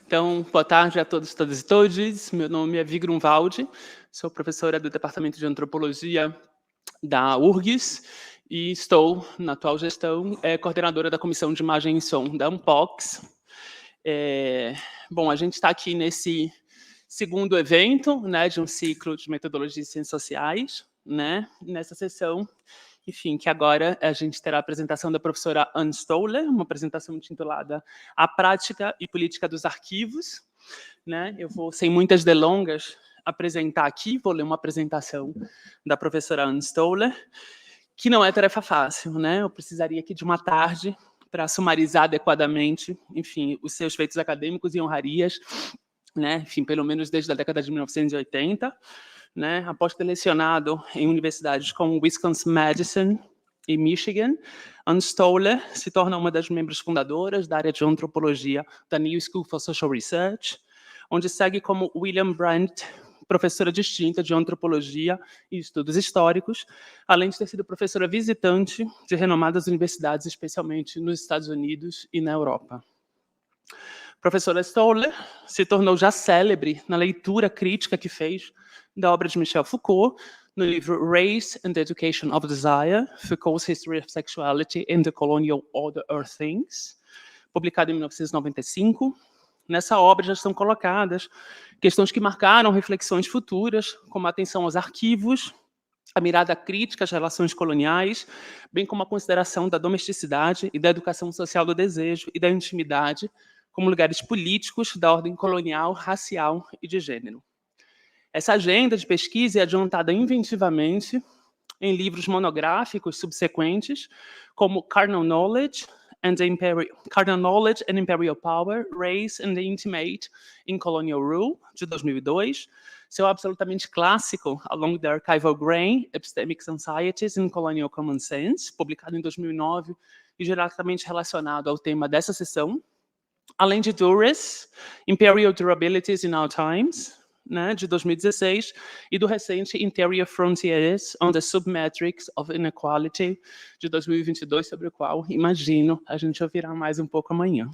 Então, boa tarde a todos, todas e todes. Meu nome é Grunvald, sou professora do Departamento de Antropologia da UFRGS e estou, na atual gestão, coordenadora da Comissão de Imagem e Som da ANPOCS. Bom, a gente está aqui nesse segundo evento, né, de um ciclo de Metodologias e Ciências Sociais, né, nessa sessão, enfim, que agora a gente terá a apresentação da professora Anne Stoller, uma apresentação intitulada A Prática e Política dos Arquivos, né? Eu vou, sem muitas delongas, apresentar aqui, vou ler uma apresentação da professora Anne Stoller, que não é tarefa fácil, né? Eu precisaria aqui de uma tarde para sumarizar adequadamente, enfim, os seus feitos acadêmicos e honrarias, né? Enfim, pelo menos desde a década de 1980, né? Após ter lecionado em universidades como Wisconsin-Madison e Michigan, Anne Stoller se torna uma das membros fundadoras da área de antropologia da New School for Social Research, onde segue como William Brandt, professora distinta de antropologia e estudos históricos, além de ter sido professora visitante de renomadas universidades, especialmente nos Estados Unidos e na Europa. Professora Stoller se tornou já célebre na leitura crítica que fez da obra de Michel Foucault, no livro Race and the Education of Desire, Foucault's History of Sexuality in the Colonial Order of Things, publicado em 1995. Nessa obra já estão colocadas questões que marcaram reflexões futuras, como a atenção aos arquivos, a mirada crítica às relações coloniais, bem como a consideração da domesticidade e da educação social do desejo e da intimidade como lugares políticos da ordem colonial, racial e de gênero. Essa agenda de pesquisa é adiantada inventivamente em livros monográficos subsequentes, como Carnal Knowledge and Imperial Power, Race and the Intimate in Colonial Rule, de 2002, seu absolutamente clássico, Along the Archival Grain, Epistemic Societies in Colonial Common Sense, publicado em 2009 e diretamente relacionado ao tema dessa sessão, além de Durance, Imperial Durabilities in Our Times, né, de 2016, e do recente Interior Frontiers on the Submetrics of Inequality, de 2022, sobre o qual, imagino, a gente ouvirá mais um pouco amanhã.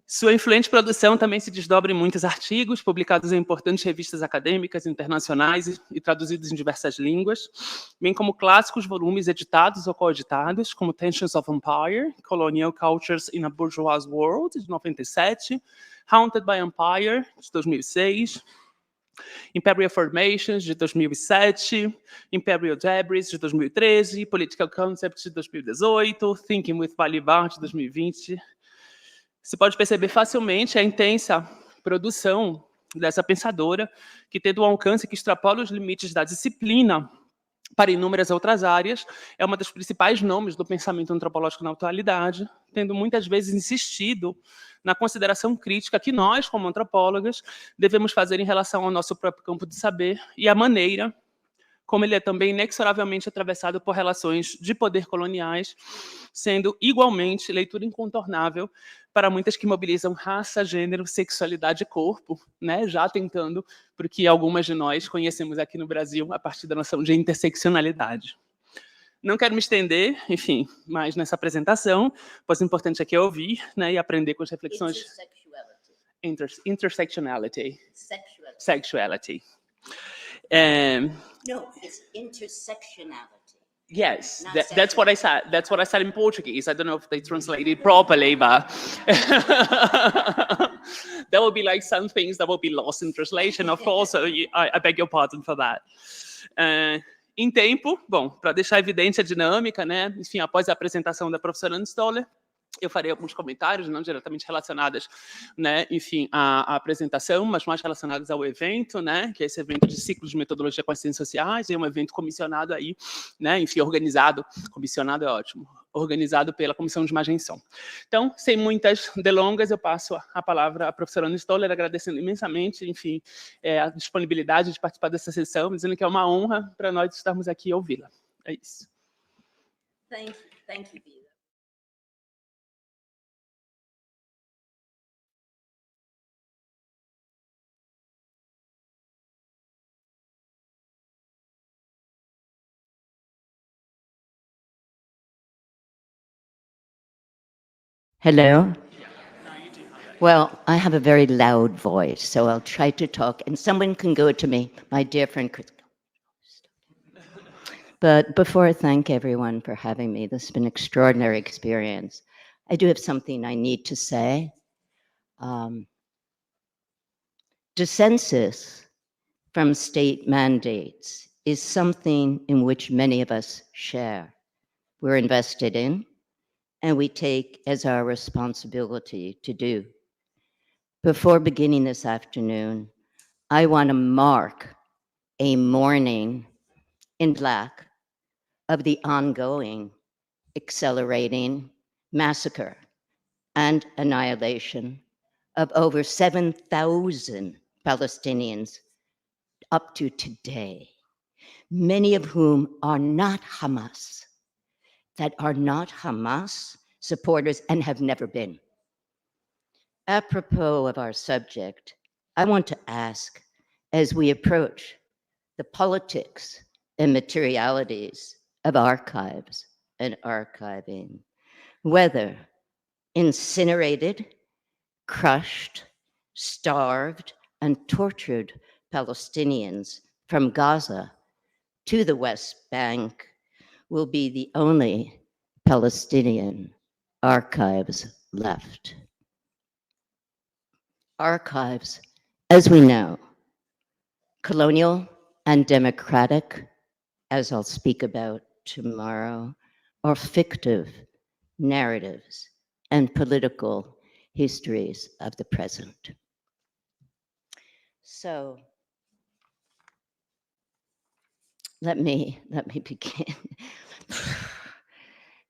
Sua influente produção também se desdobra em muitos artigos, publicados em importantes revistas acadêmicas internacionais e traduzidos em diversas línguas, bem como clássicos volumes editados ou coeditados, como Tensions of Empire, Colonial Cultures in a Bourgeois World, de 97, Haunted by Empire, de 2006, Imperial Formations, de 2007, Imperial Debris, de 2013, Political Concepts, de 2018, Thinking with Balibar, de 2020. Se pode perceber facilmente a intensa produção dessa pensadora, que, tendo um alcance que extrapola os limites da disciplina para inúmeras outras áreas, é uma dos principais nomes do pensamento antropológico na atualidade, tendo muitas vezes insistido na consideração crítica que nós, como antropólogas, devemos fazer em relação ao nosso próprio campo de saber e a maneira como ele é também inexoravelmente atravessado por relações de poder coloniais, sendo igualmente leitura incontornável para muitas que mobilizam raça, gênero, sexualidade e corpo, né? Já tentando, porque algumas de nós conhecemos aqui no Brasil a partir da noção de interseccionalidade. Não quero me estender, enfim, mais nessa apresentação, pois o importante aqui é ouvir, né, e aprender com as reflexões... Intersectionality. Sexuality. No, it's intersectionality. Yes, that's what I said. That's what I said in Portuguese. I don't know if they translated properly, but there will be like some things that will be lost in translation, of course. So I beg your pardon for that. Em tempo, bom, para deixar evidente a dinâmica, né? Enfim, após a apresentação da professora Anne Stoller, eu farei alguns comentários, não diretamente relacionados, né, enfim, à apresentação, mas mais relacionados ao evento, né, que é esse evento de ciclo de metodologia com as ciências sociais, é um evento comissionado aí, né, enfim, organizado, comissionado é ótimo, organizado pela Comissão de Imagem e Som. Então, sem muitas delongas, eu passo a palavra à professora Anne Stoller, agradecendo imensamente, enfim, a disponibilidade de participar dessa sessão, dizendo que é uma honra para nós estarmos aqui e ouvi-la. É isso. Thank you, Vida. Hello. Well, I have a very loud voice, so I'll try to talk, and someone can go to me, my dear friend Chris. But before I thank everyone for having me, this has been an extraordinary experience. I do have something I need to say. Dissensus from state mandates is something in which many of us share. We're invested in, and we take as our responsibility to do. Before beginning this afternoon, I want to mark a mourning in Black of the ongoing, accelerating massacre and annihilation of over 7,000 Palestinians up to today, many of whom are not Hamas, that are not Hamas supporters and have never been. Apropos of our subject, I want to ask, as we approach the politics and materialities of archives and archiving, whether incinerated, crushed, starved, and tortured Palestinians from Gaza to the West Bank will be the only Palestinian archives left. Archives, as we know, colonial and democratic, as I'll speak about tomorrow, are fictive narratives and political histories of the present. So let me begin.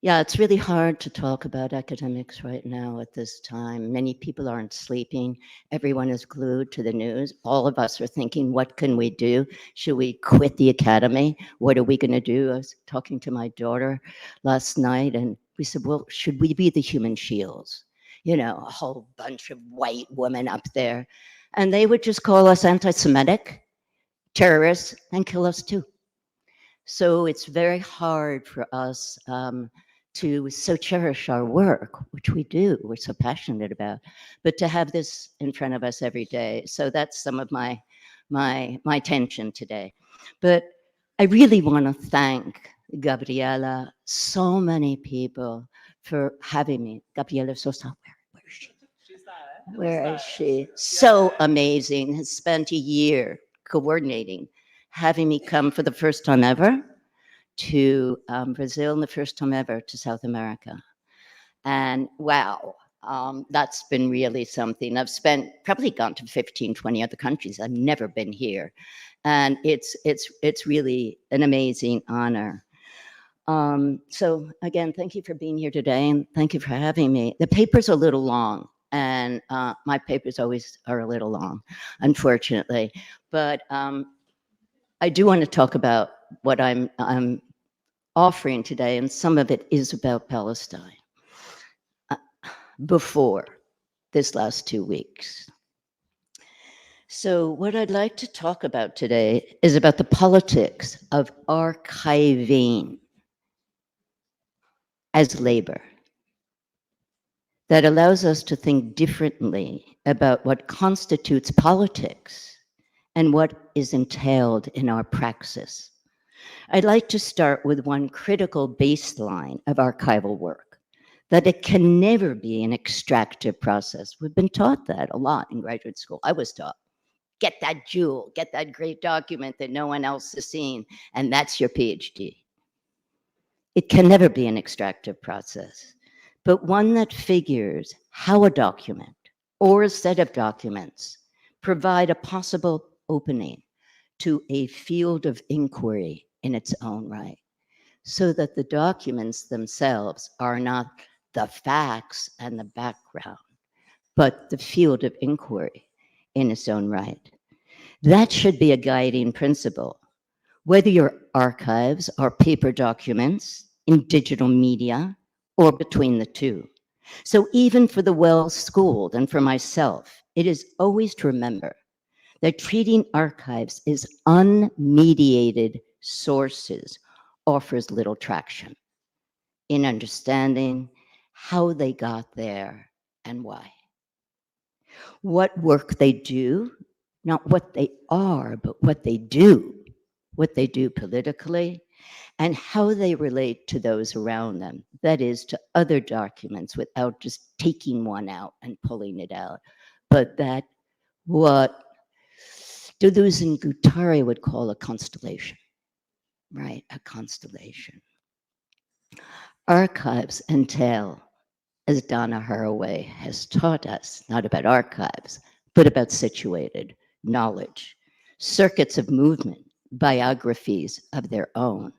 Yeah, it's really hard to talk about academics right now at this time. Many people aren't sleeping. Everyone is glued to the news. All of us are thinking, what can we do? Should we quit the academy? What are we going to do? I was talking to my daughter last night, and we said, well, should we be the human shields? You know, a whole bunch of white women up there. And they would just call us anti-Semitic, terrorists, and kill us too. So it's very hard for us to so cherish our work, which we do, we're so passionate about, but to have this in front of us every day. So that's some of my tension today. But I really want to thank Gabriela, so many people for having me. Gabriela Sosa, where is she? She's there. Where is she? So amazing, has spent a year coordinating, having me come for the first time ever to Brazil and the first time ever to South America. And wow, that's been really something. I've probably gone to 15, 20 other countries. I've never been here. And it's really an amazing honor. So again, thank you for being here today, and thank you for having me. The paper's a little long, and my papers always are a little long, unfortunately. But I do want to talk about what I'm offering today, and some of it is about Palestine. Before this last 2 weeks. So what I'd like to talk about today is about the politics of archiving as labor that allows us to think differently about what constitutes politics and what is entailed in our praxis. I'd like to start with one critical baseline of archival work, that it can never be an extractive process. We've been taught that a lot in graduate school. I was taught, get that jewel, get that great document that no one else has seen, and that's your PhD. It can never be an extractive process, but one that figures how a document or a set of documents provide a possible opening to a field of inquiry in its own right, so that the documents themselves are not the facts and the background, but the field of inquiry in its own right. That should be a guiding principle, whether your archives are paper documents, in digital media, or between the two. So even for the well-schooled and for myself, it is always to remember that treating archives as unmediated sources offers little traction in understanding how they got there and why. what work they do, not what they are, but what they do politically, and how they relate to those around them, that is, to other documents, without just taking one out and pulling it out, but that what Deleuze and Guattari would call a constellation, right? A constellation. Archives entail, as Donna Haraway has taught us, not about archives, but about situated knowledge, circuits of movement, biographies of their own.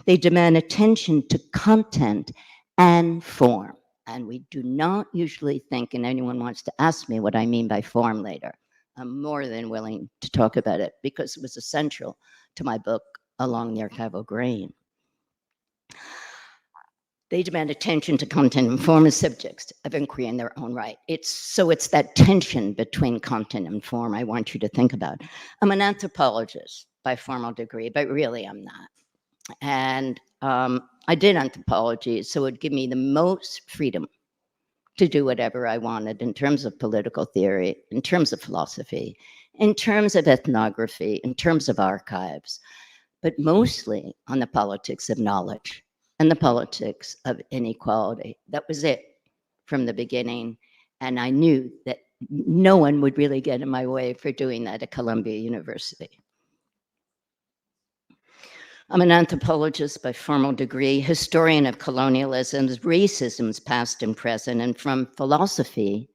They demand attention to content and form. And we do not usually think, and anyone wants to ask me what I mean by form later, I'm more than willing to talk about it because it was essential to my book, Along the Archival Grain. They demand attention to content and form as subjects of inquiry in their own right. It's that tension between content and form I want you to think about. I'm an anthropologist by formal degree, but really I'm not. And I did anthropology, so it would give me the most freedom to do whatever I wanted in terms of political theory, in terms of philosophy, in terms of ethnography, in terms of archives, but mostly on the politics of knowledge and the politics of inequality. That was it from the beginning. And I knew that no one would really get in my way for doing that at Columbia University. I'm an anthropologist by formal degree, historian of colonialisms, racisms past and present, and from philosophy,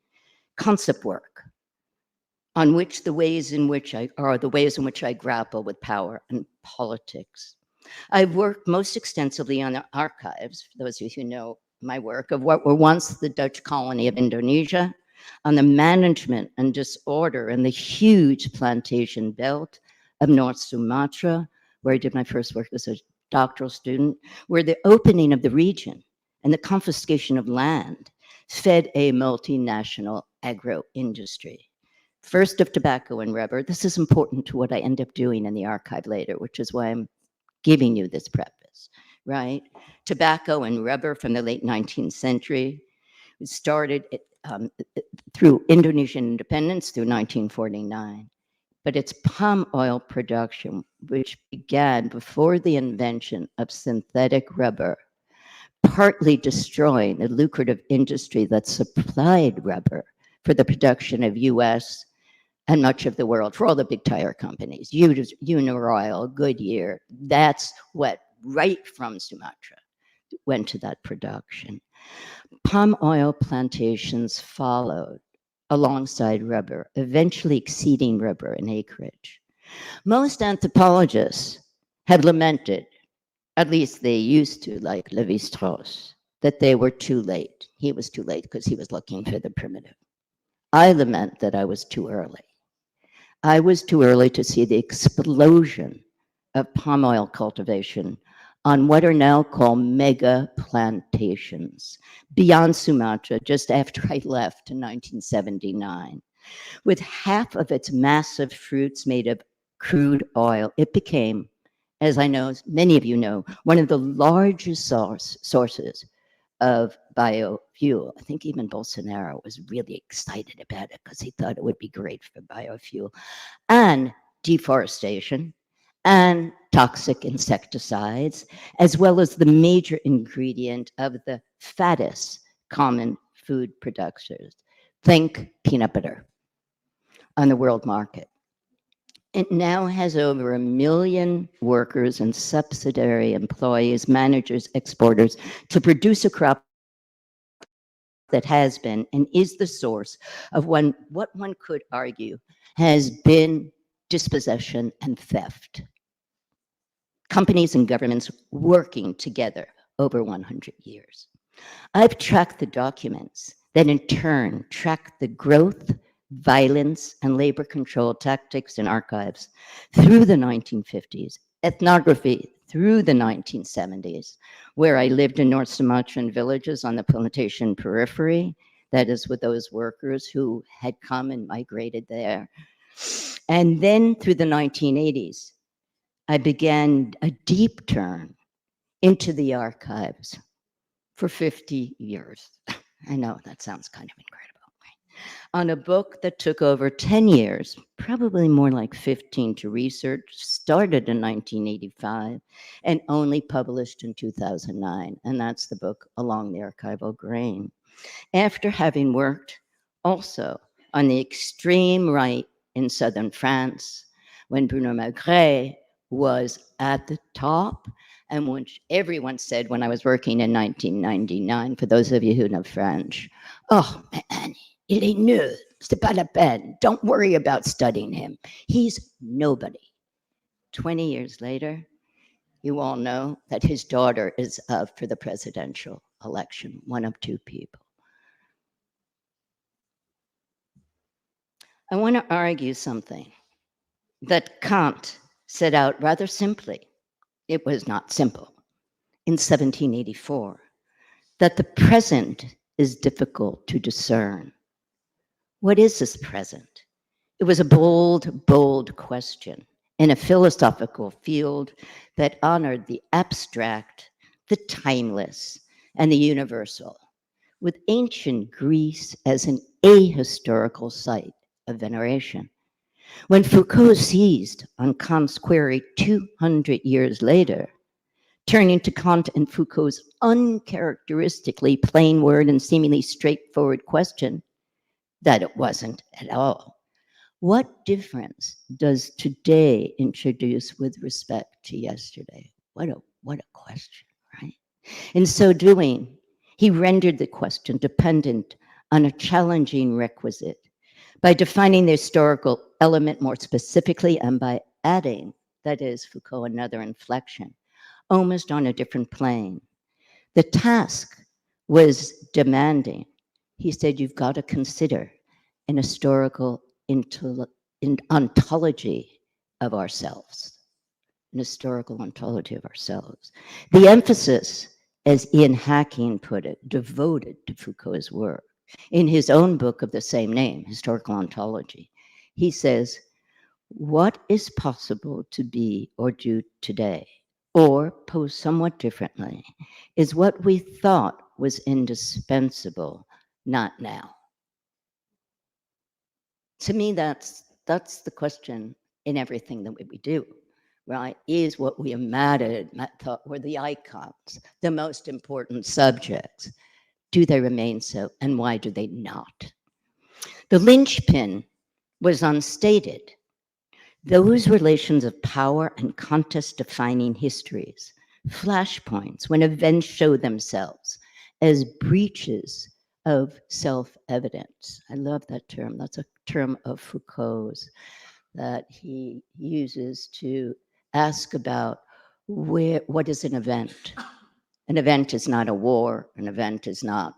concept work, on which the ways in which I grapple with power and politics. I've worked most extensively on the archives, for those of you who know my work, of what were once the Dutch colony of Indonesia, on the management and disorder in the huge plantation belt of North Sumatra, where I did my first work as a doctoral student, where the opening of the region and the confiscation of land fed a multinational agro-industry. First of tobacco and rubber. This is important to what I end up doing in the archive later, which is why I'm giving you this preface, right? Tobacco and rubber from the late 19th century. It started through Indonesian independence through 1949. But it's palm oil production, which began before the invention of synthetic rubber, partly destroying the lucrative industry that supplied rubber for the production of US and much of the world, for all the big tire companies, Uniroyal, Goodyear. That's what, right from Sumatra, went to that production. Palm oil plantations followed alongside rubber, eventually exceeding rubber in acreage. Most anthropologists have lamented, at least they used to, like Lévi-Strauss, that they were too late. He was too late because he was looking for the primitive. I lament that I was too early. I was too early to see the explosion of palm oil cultivation on what are now called mega plantations beyond Sumatra, just after I left in 1979. With half of its massive fruits made of crude oil, it became, as I know, many of you know, one of the largest sources of biofuel. I think even Bolsonaro was really excited about it because he thought it would be great for biofuel. And deforestation, and toxic insecticides, as well as the major ingredient of the fattest common food producers. Think peanut butter on the world market. It now has over 1 million workers and subsidiary employees, managers, exporters to produce a crop that has been and is the source of what one could argue has been dispossession and theft. Companies and governments working together over 100 years. I've tracked the documents that in turn track the growth, violence, and labor control tactics in archives through the 1950s, ethnography through the 1970s, where I lived in North Sumatran villages on the plantation periphery, that is with those workers who had come and migrated there. And then through the 1980s, I began a deep turn into the archives for 50 years. I know that sounds kind of incredible. on a book that took over 10 years, probably more like 15 to research, started in 1985, and only published in 2009. And that's the book Along the Archival Grain. After having worked also on the extreme right in southern France, when Bruno Magret was at the top, and which everyone said when I was working in 1999, for those of you who know French, oh man, il est nul, c'est pas la peine, don't worry about studying him, he's nobody. 20 years later, you all know that his daughter is up for the presidential election, one of two people. I want to argue something that Kant set out rather simply. It was not simple. In 1784, that the present is difficult to discern. What is this present? It was a bold, bold question in a philosophical field that honored the abstract, the timeless, and the universal, with ancient Greece as an ahistorical site of veneration. When Foucault seized on Kant's query 200 years later, turning to Kant and Foucault's uncharacteristically plain word and seemingly straightforward question, that it wasn't at all. What difference does today introduce with respect to yesterday? What a question, right? In so doing, he rendered the question dependent on a challenging requisite by defining the historical element more specifically and by adding, that is, Foucault, another inflection, almost on a different plane. The task was demanding. He said, you've got to consider an historical ontology of ourselves, an historical ontology of ourselves. The emphasis, as Ian Hacking put it, devoted to Foucault's work, in his own book of the same name, Historical Ontology, he says, what is possible to be or do today, or posed somewhat differently, is what we thought was indispensable, not now. To me, that's the question in everything that we do, right? Is what we imagined, thought were the icons, the most important subjects. Do they remain so, and why do they not? The linchpin was unstated. Those relations of power and contest-defining histories, flashpoints when events show themselves as breaches of self-evidence. I love that term. That's a term of Foucault's that he uses to ask about what is an event. An event is not a war. An event is not,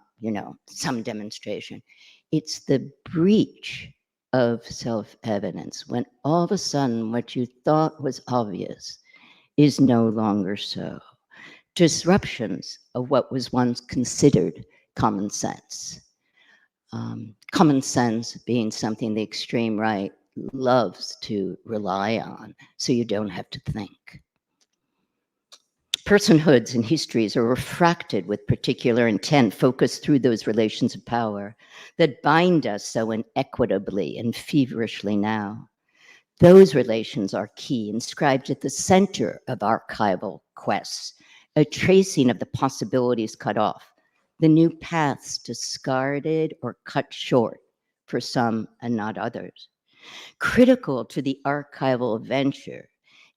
some demonstration. It's the breach of self-evidence when all of a sudden what you thought was obvious is no longer so. Disruptions of what was once considered common sense. Common sense being something the extreme right loves to rely on, so you don't have to think. Personhoods and histories are refracted with particular intent, focused through those relations of power that bind us so inequitably and feverishly now. Those relations are key, inscribed at the center of archival quests, a tracing of the possibilities cut off, the new paths discarded or cut short for some and not others. Critical to the archival venture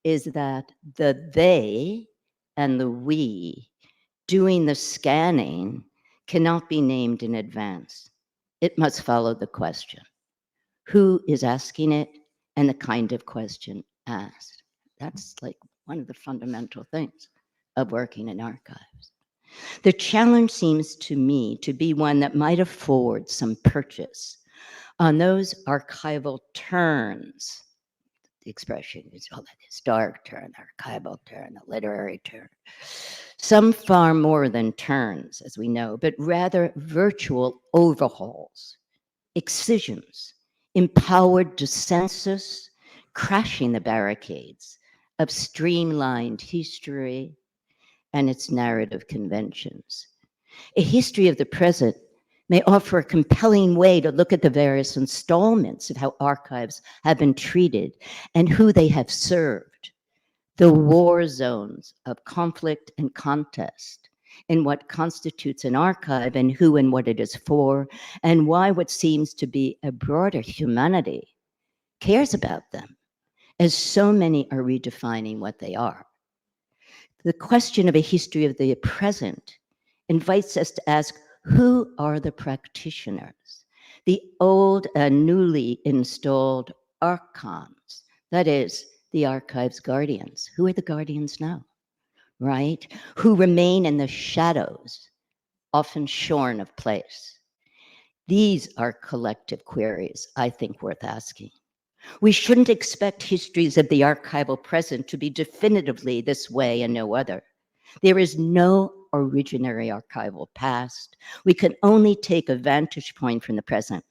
is that the they and the we doing the scanning cannot be named in advance. It must follow the question. Who is asking it and the kind of question asked? That's like one of the fundamental things of working in archives. The challenge seems to me to be one that might afford some purchase on those archival turns. The expression is the historic turn, the archival turn, the literary turn. Some far more than turns, as we know, but rather virtual overhauls, excisions, empowered dissensus, crashing the barricades of streamlined history and its narrative conventions. A history of the present may offer a compelling way to look at the various installments of how archives have been treated and who they have served, the war zones of conflict and contest, in what constitutes an archive and who and what it is for, and why what seems to be a broader humanity cares about them, as so many are redefining what they are. The question of a history of the present invites us to ask, who are the practitioners, the old and newly installed archons, that is, the archive's guardians? Who are the guardians now, right? Who remain in the shadows, often shorn of place. These are collective queries, I think, worth asking. We shouldn't expect histories of the archival present to be definitively this way and no other. There is no originary archival past. We can only take a vantage point from the present,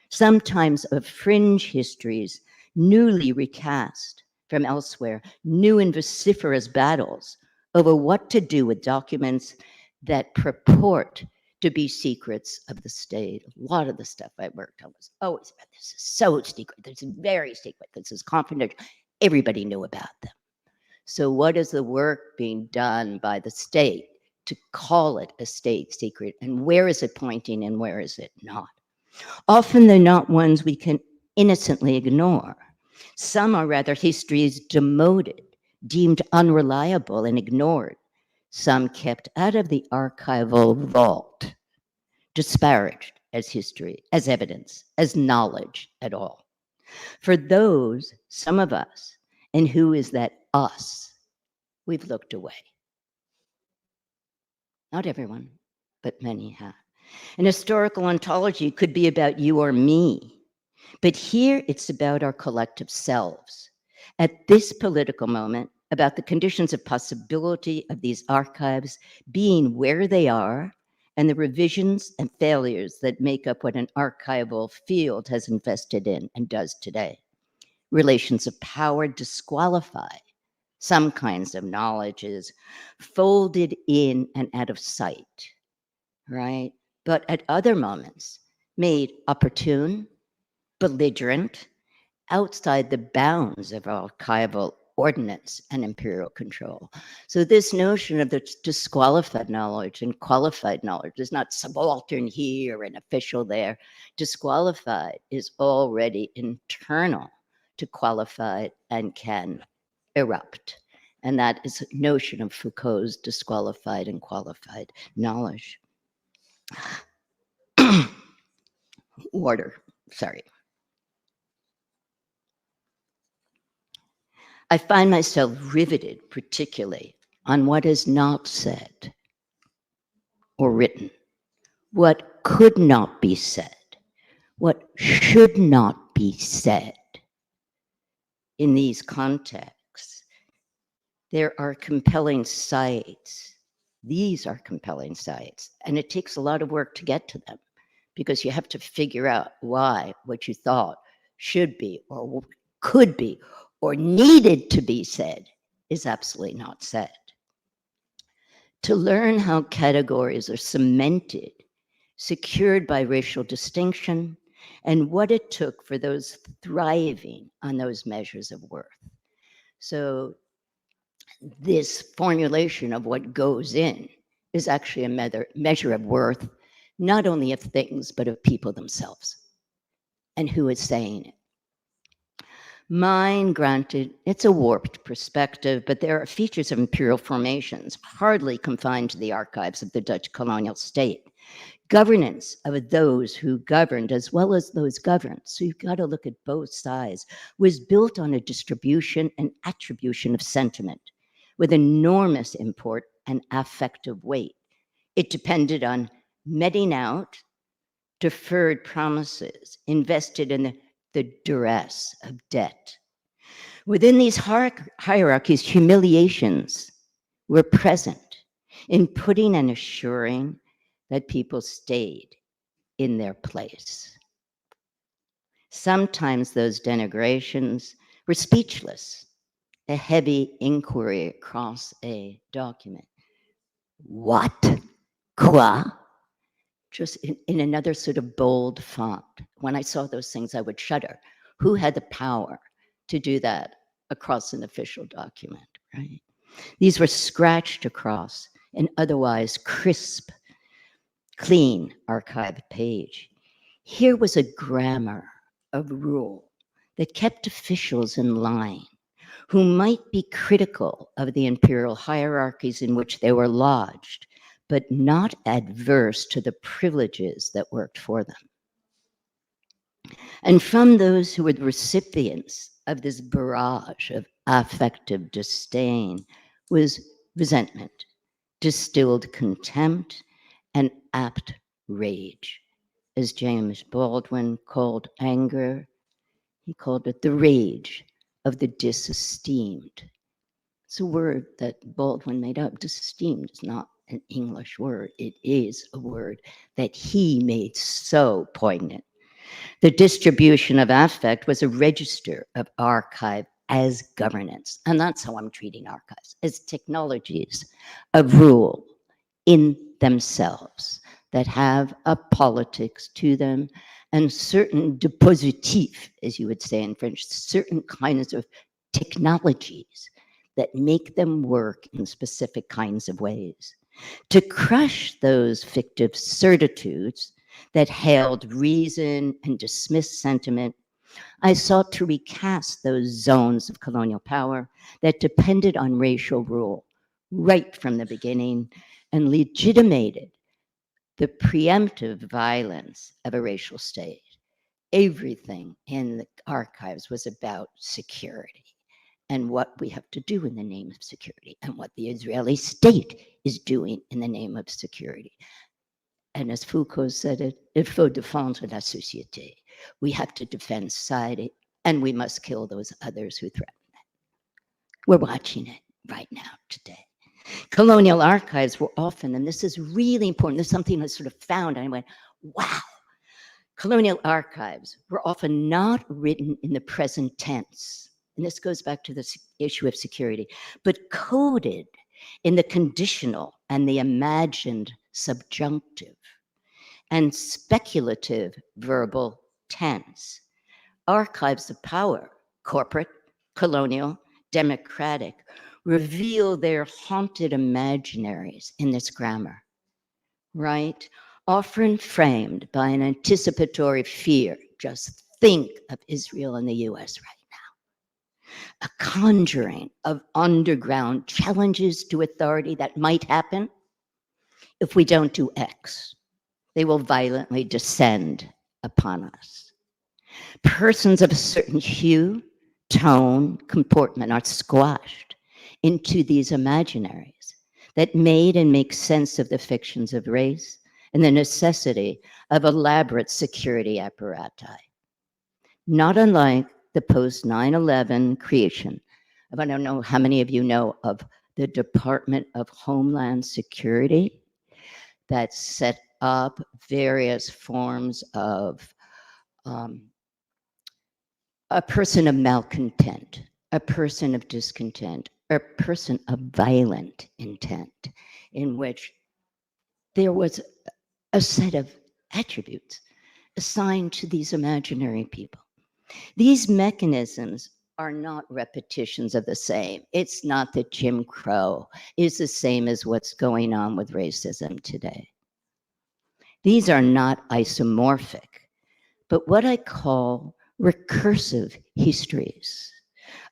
sometimes of fringe histories, newly recast from elsewhere, new and vociferous battles over what to do with documents that purport to be secrets of the state. A lot of the stuff I worked on was always about this is so secret, this is very secret, this is confidential. Everybody knew about them. So what is the work being done by the state to call it a state secret, and where is it pointing and where is it not? Often they're not ones we can innocently ignore. Some are rather histories demoted, deemed unreliable and ignored. Some kept out of the archival vault, disparaged as history, as evidence, as knowledge at all. For those, some of us, and who is that us, we've looked away. Not everyone, but many have. An historical ontology could be about you or me, but here it's about our collective selves. At this political moment, about the conditions of possibility of these archives being where they are and the revisions and failures that make up what an archival field has invested in and does today. Relations of power disqualify some kinds of knowledges, folded in and out of sight, right? But at other moments, made opportune, belligerent, outside the bounds of archival ordinance and imperial control. So this notion of the disqualified knowledge and qualified knowledge is not subaltern here and official there. Disqualified is already internal to qualified and can erupt. And that is a notion of Foucault's disqualified and qualified knowledge. Water, sorry. I find myself riveted particularly on what is not said or written, what could not be said, what should not be said in these contexts. There are compelling sites. These are compelling sites, and it takes a lot of work to get to them because you have to figure out why what you thought should be or could be or needed to be said is absolutely not said. To learn how categories are cemented, secured by racial distinction, and what it took for those thriving on those measures of worth. So this formulation of what goes in is actually a measure of worth, not only of things, but of people themselves and who is saying it. Mine, granted, it's a warped perspective, but there are features of imperial formations hardly confined to the archives of the Dutch colonial state. Governance of those who governed as well as those governed, so you've got to look at both sides, was built on a distribution and attribution of sentiment with enormous import and affective weight. It depended on meting out deferred promises invested in the duress of debt. Within these hierarchies, humiliations were present in putting and assuring that people stayed in their place. Sometimes those denigrations were speechless, a heavy inquiry across a document. What? Quoi? just in another sort of bold font. When I saw those things, I would shudder. Who had the power to do that across an official document, right? These were scratched across an otherwise crisp, clean archived page. Here was a grammar of rule that kept officials in line, who might be critical of the imperial hierarchies in which they were lodged, but not adverse to the privileges that worked for them. And from those who were the recipients of this barrage of affective disdain was resentment, distilled contempt, and apt rage. As James Baldwin called anger, he called it the rage of the disesteemed. It's a word that Baldwin made up. Disesteemed is not an English word. It is a word that he made so poignant. The distribution of affect was a register of archive as governance. And that's how I'm treating archives, as technologies of rule in themselves that have a politics to them and certain dispositifs, as you would say in French, certain kinds of technologies that make them work in specific kinds of ways. To crush those fictive certitudes that held reason and dismissed sentiment, I sought to recast those zones of colonial power that depended on racial rule right from the beginning and legitimated the preemptive violence of a racial state. Everything in the archives was about security and what we have to do in the name of security and what the Israeli state is doing in the name of security. And as Foucault said it, il faut défendre la société. We have to defend society and we must kill those others who threaten it. We're watching it right now today. Colonial archives were often, and this is really important, this is something I sort of found and I went, wow. Colonial archives were often not written in the present tense, and this goes back to this issue of security, but coded in the conditional and the imagined subjunctive and speculative verbal tense. Archives of power, corporate, colonial, democratic, reveal their haunted imaginaries in this grammar, right? Often framed by an anticipatory fear. Just think of Israel and the US right now. A conjuring of underground challenges to authority that might happen if we don't do X. They will violently descend upon us. Persons of a certain hue, tone, comportment are squashed into these imaginaries that made and make sense of the fictions of race and the necessity of elaborate security apparati. Not unlike the post-9/11 creation of, I don't know how many of you know of the Department of Homeland Security that set up various forms of a person of malcontent, a person of discontent, a person of violent intent, in which there was a set of attributes assigned to these imaginary people. These mechanisms are not repetitions of the same. It's not that Jim Crow is the same as what's going on with racism today. These are not isomorphic, but what I call recursive histories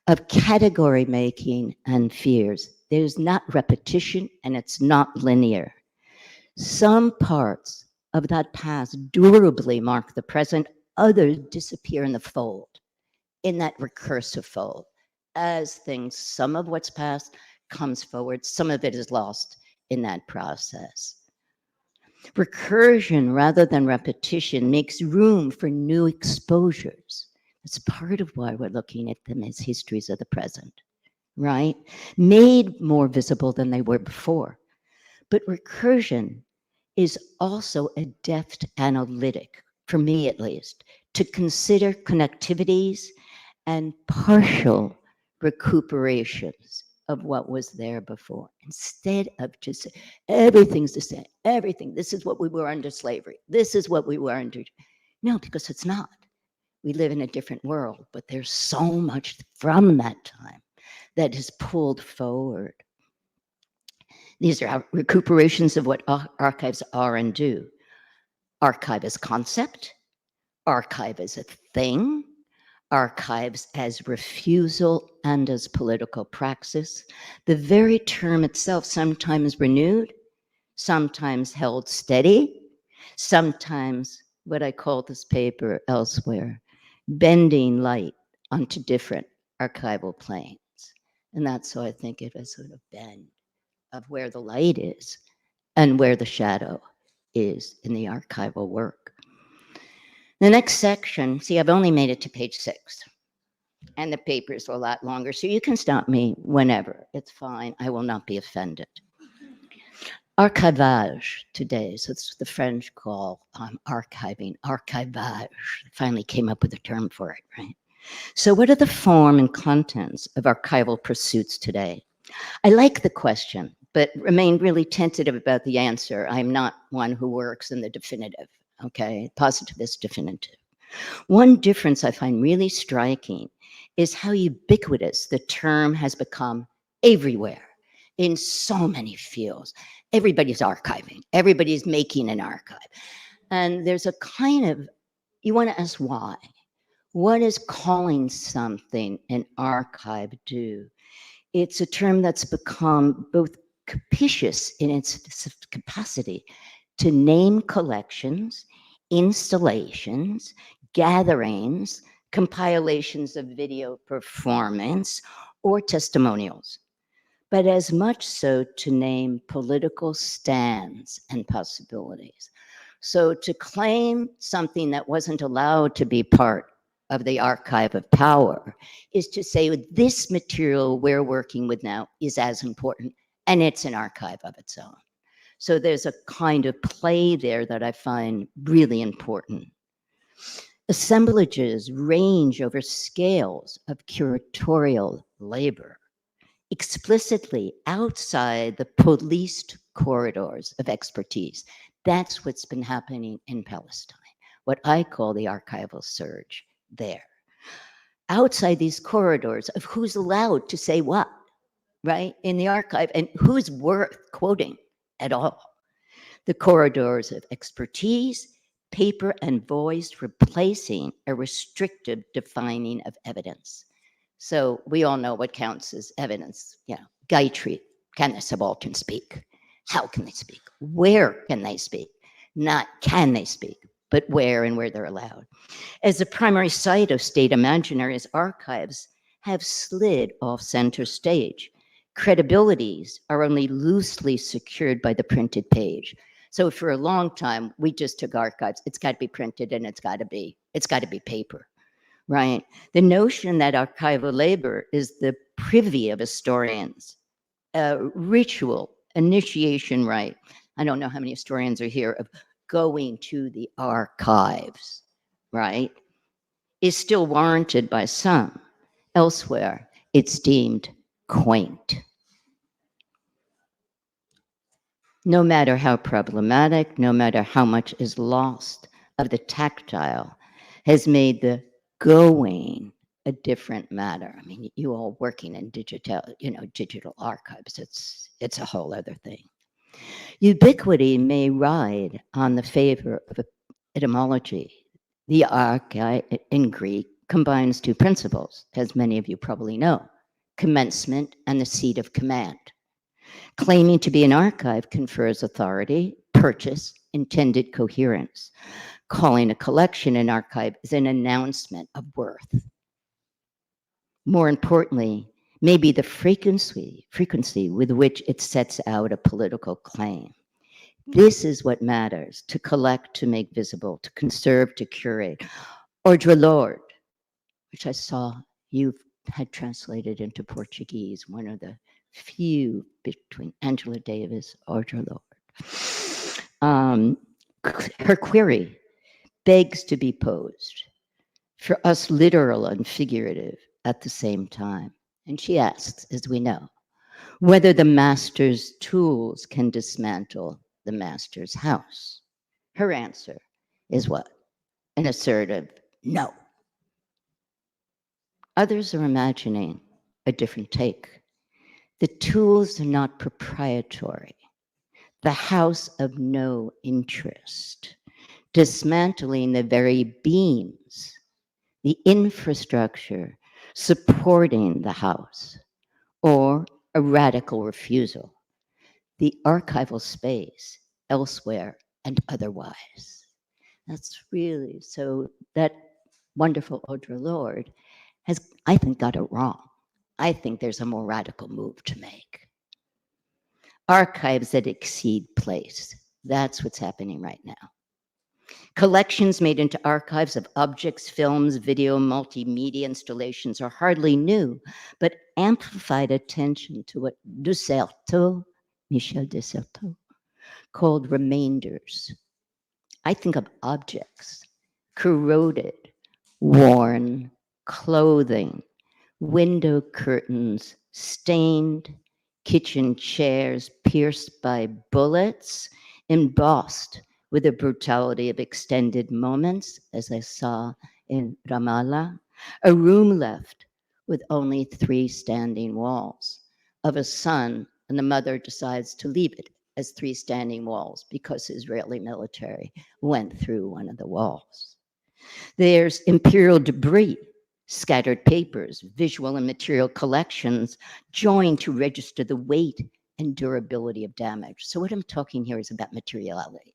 of category making and fears. There's not repetition and it's not linear. Some parts of that past durably mark the present, others disappear in the fold, in that recursive fold. As things, some of what's past comes forward, some of it is lost in that process. Recursion rather than repetition makes room for new exposures. That's part of why we're looking at them as histories of the present, right? Made more visible than they were before. But recursion is also a deft analytic, for me at least, to consider connectivities and partial recuperations of what was there before, instead of just everything's the same, everything, this is what we were under slavery, this is what we were under. No, because it's not. We live in a different world, but there's so much from that time that is pulled forward. These are recuperations of what archives are and do. Archive as concept, archive as a thing, archives as refusal and as political praxis. The very term itself, sometimes renewed, sometimes held steady, sometimes what I call this paper elsewhere, bending light onto different archival planes. And that's how I think of as sort of bend of where the light is and where the shadow is in the archival work. The next section, see, I've only made it to page 6, and the papers are a lot longer, so you can stop me whenever. It's fine. I will not be offended. Archivage today, so it's what the French call archiving, archivage. Finally came up with a term for it, right? So what are the form and contents of archival pursuits today? I like the question, but remain really tentative about the answer. I'm not one who works in the definitive, okay? Positivist definitive. One difference I find really striking is how ubiquitous the term has become everywhere in so many fields. Everybody's archiving, everybody's making an archive. And there's a kind of, you want to ask why? What is calling something an archive do? It's a term that's become both capacious in its capacity to name collections, installations, gatherings, compilations of video performance, or testimonials, but as much so to name political stands and possibilities. So to claim something that wasn't allowed to be part of the archive of power is to say this material we're working with now is as important, and it's an archive of its own. So there's a kind of play there that I find really important. Assemblages range over scales of curatorial labor, explicitly outside the policed corridors of expertise. That's what's been happening in Palestine, what I call the archival surge there. Outside these corridors of who's allowed to say what, right, in the archive, and who's worth quoting at all. The corridors of expertise, paper and voice replacing a restrictive defining of evidence. So we all know what counts as evidence. You know, Gayatri, can the subaltern speak? How can they speak? Where can they speak? Not can they speak, but where and where they're allowed. As the primary site of state imaginaries, archives have slid off center stage. Credibilities are only loosely secured by the printed page. So for a long time, we just took archives. It's got to be printed and it's got to be paper, right? The notion that archival labor is the privy of historians, a ritual initiation rite. I don't know how many historians are here of going to the archives, right, is still warranted by some. Elsewhere, it's deemed quaint. No matter how problematic, no matter how much is lost of the tactile, has made the going a different matter. I mean, you all working in digital archives, it's a whole other thing. Ubiquity may ride on the favor of etymology. The archive in Greek combines two principles, as many of you probably know, commencement and the seat of command. Claiming to be an archive confers authority, purchase, intended coherence. Calling a collection an archive is an announcement of worth. More importantly, maybe the frequency with which it sets out a political claim. This is what matters: to collect, to make visible, to conserve, to curate. Ordre Lord, which I saw you had translated into Portuguese, one of the few between Angela Davis, Ordre Lord. Her query begs to be posed, for us literal and figurative at the same time. And she asks, as we know, whether the master's tools can dismantle the master's house. Her answer is what? An assertive no. Others are imagining a different take. The tools are not proprietary. The house of no interest, dismantling the very beams, the infrastructure supporting the house, or a radical refusal, the archival space elsewhere and otherwise. That's really, so that wonderful Audre Lorde has, I think, got it wrong. I think there's a more radical move to make. Archives that exceed place. That's what's happening right now. Collections made into archives of objects, films, video, multimedia installations are hardly new, but amplified attention to what Michel Desserteau, called remainders. I think of objects, corroded, worn, clothing, window curtains, stained, kitchen chairs pierced by bullets, embossed with the brutality of extended moments, as I saw in Ramallah, a room left with only 3 standing walls of a son, and the mother decides to leave it as 3 standing walls because the Israeli military went through one of the walls. There's imperial debris, scattered papers, visual and material collections joined to register the weight and durability of damage. So what I'm talking here is about materiality,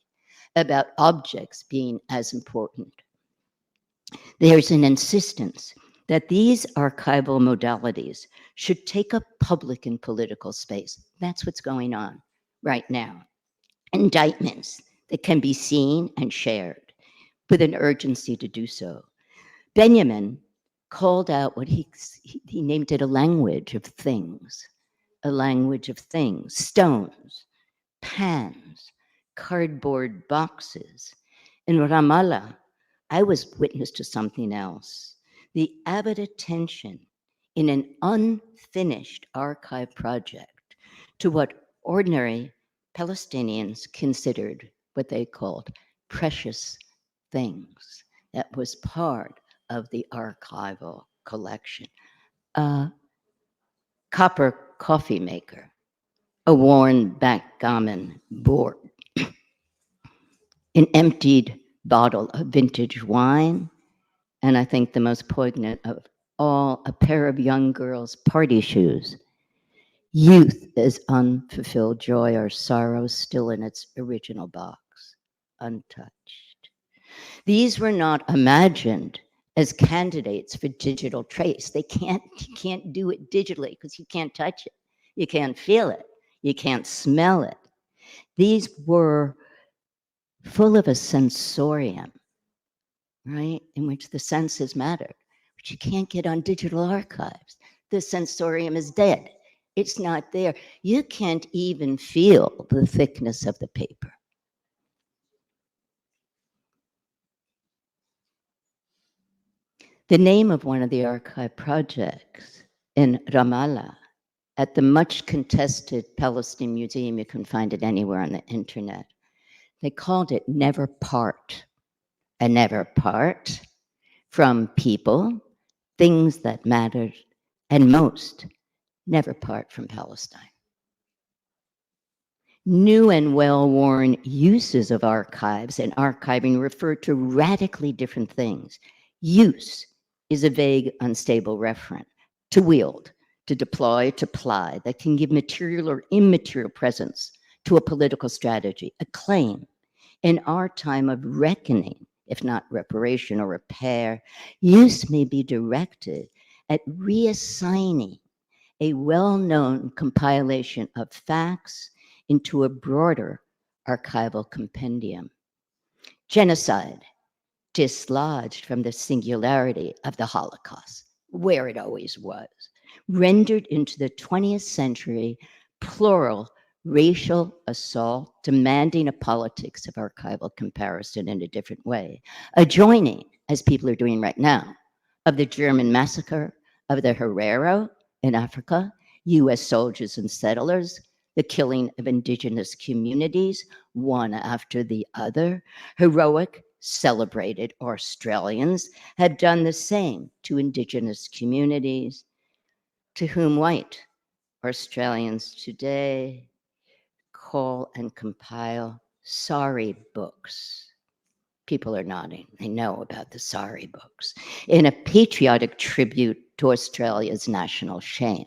about objects being as important. There's an insistence that these archival modalities should take up public and political space. That's what's going on right now. Indictments that can be seen and shared with an urgency to do so. Benjamin called out what he named it a language of things, stones, pans, cardboard boxes. In Ramallah, I was witness to something else. The avid attention in an unfinished archive project to what ordinary Palestinians considered what they called precious things. That was part of the archival collection. A copper coffee maker, a worn backgammon board, an emptied bottle of vintage wine, and I think the most poignant of all, a pair of young girls' party shoes. Youth is unfulfilled joy or sorrow still in its original box, untouched. These were not imagined as candidates for digital trace. You can't do it digitally because you can't touch it. You can't feel it. You can't smell it. These were full of a sensorium, right, in which the senses mattered, which you can't get on digital archives. The sensorium is dead. It's not there. You can't even feel the thickness of the paper. The name of one of the archive projects in Ramallah at the much contested Palestine Museum, you can find it anywhere on the internet, they called it Never Part. A never part from people, things that mattered, and most never part from Palestine. New and well-worn uses of archives and archiving refer to radically different things. Use is a vague, unstable referent. To wield, to deploy, to ply, that can give material or immaterial presence to a political strategy, a claim. In our time of reckoning, if not reparation or repair, use may be directed at reassigning a well-known compilation of facts into a broader archival compendium. Genocide, dislodged from the singularity of the Holocaust, where it always was, rendered into the 20th century plural racial assault, demanding a politics of archival comparison in a different way, a joining, as people are doing right now, of the German massacre of the Herero in Africa, US soldiers and settlers, the killing of indigenous communities, one after the other. Heroic, celebrated Australians have done the same to indigenous communities, to whom white Australians today call and compile sorry books. People are nodding. They know about the sorry books in a patriotic tribute to Australia's national shame.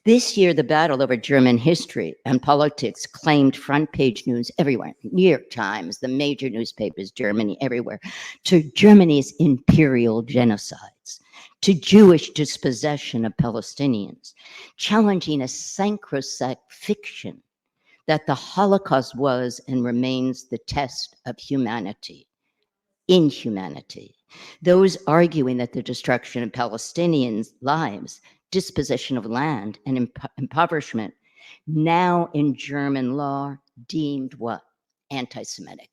This year, the battle over German history and politics claimed front page news everywhere. New York Times, the major newspapers, Germany, everywhere, to Germany's imperial genocides, to Jewish dispossession of Palestinians, challenging a sacrosanct fiction that the Holocaust was and remains the test of humanity, inhumanity. Those arguing that the destruction of Palestinians' lives, dispossession of land, and impoverishment, now in German law, deemed what? Anti-Semitic.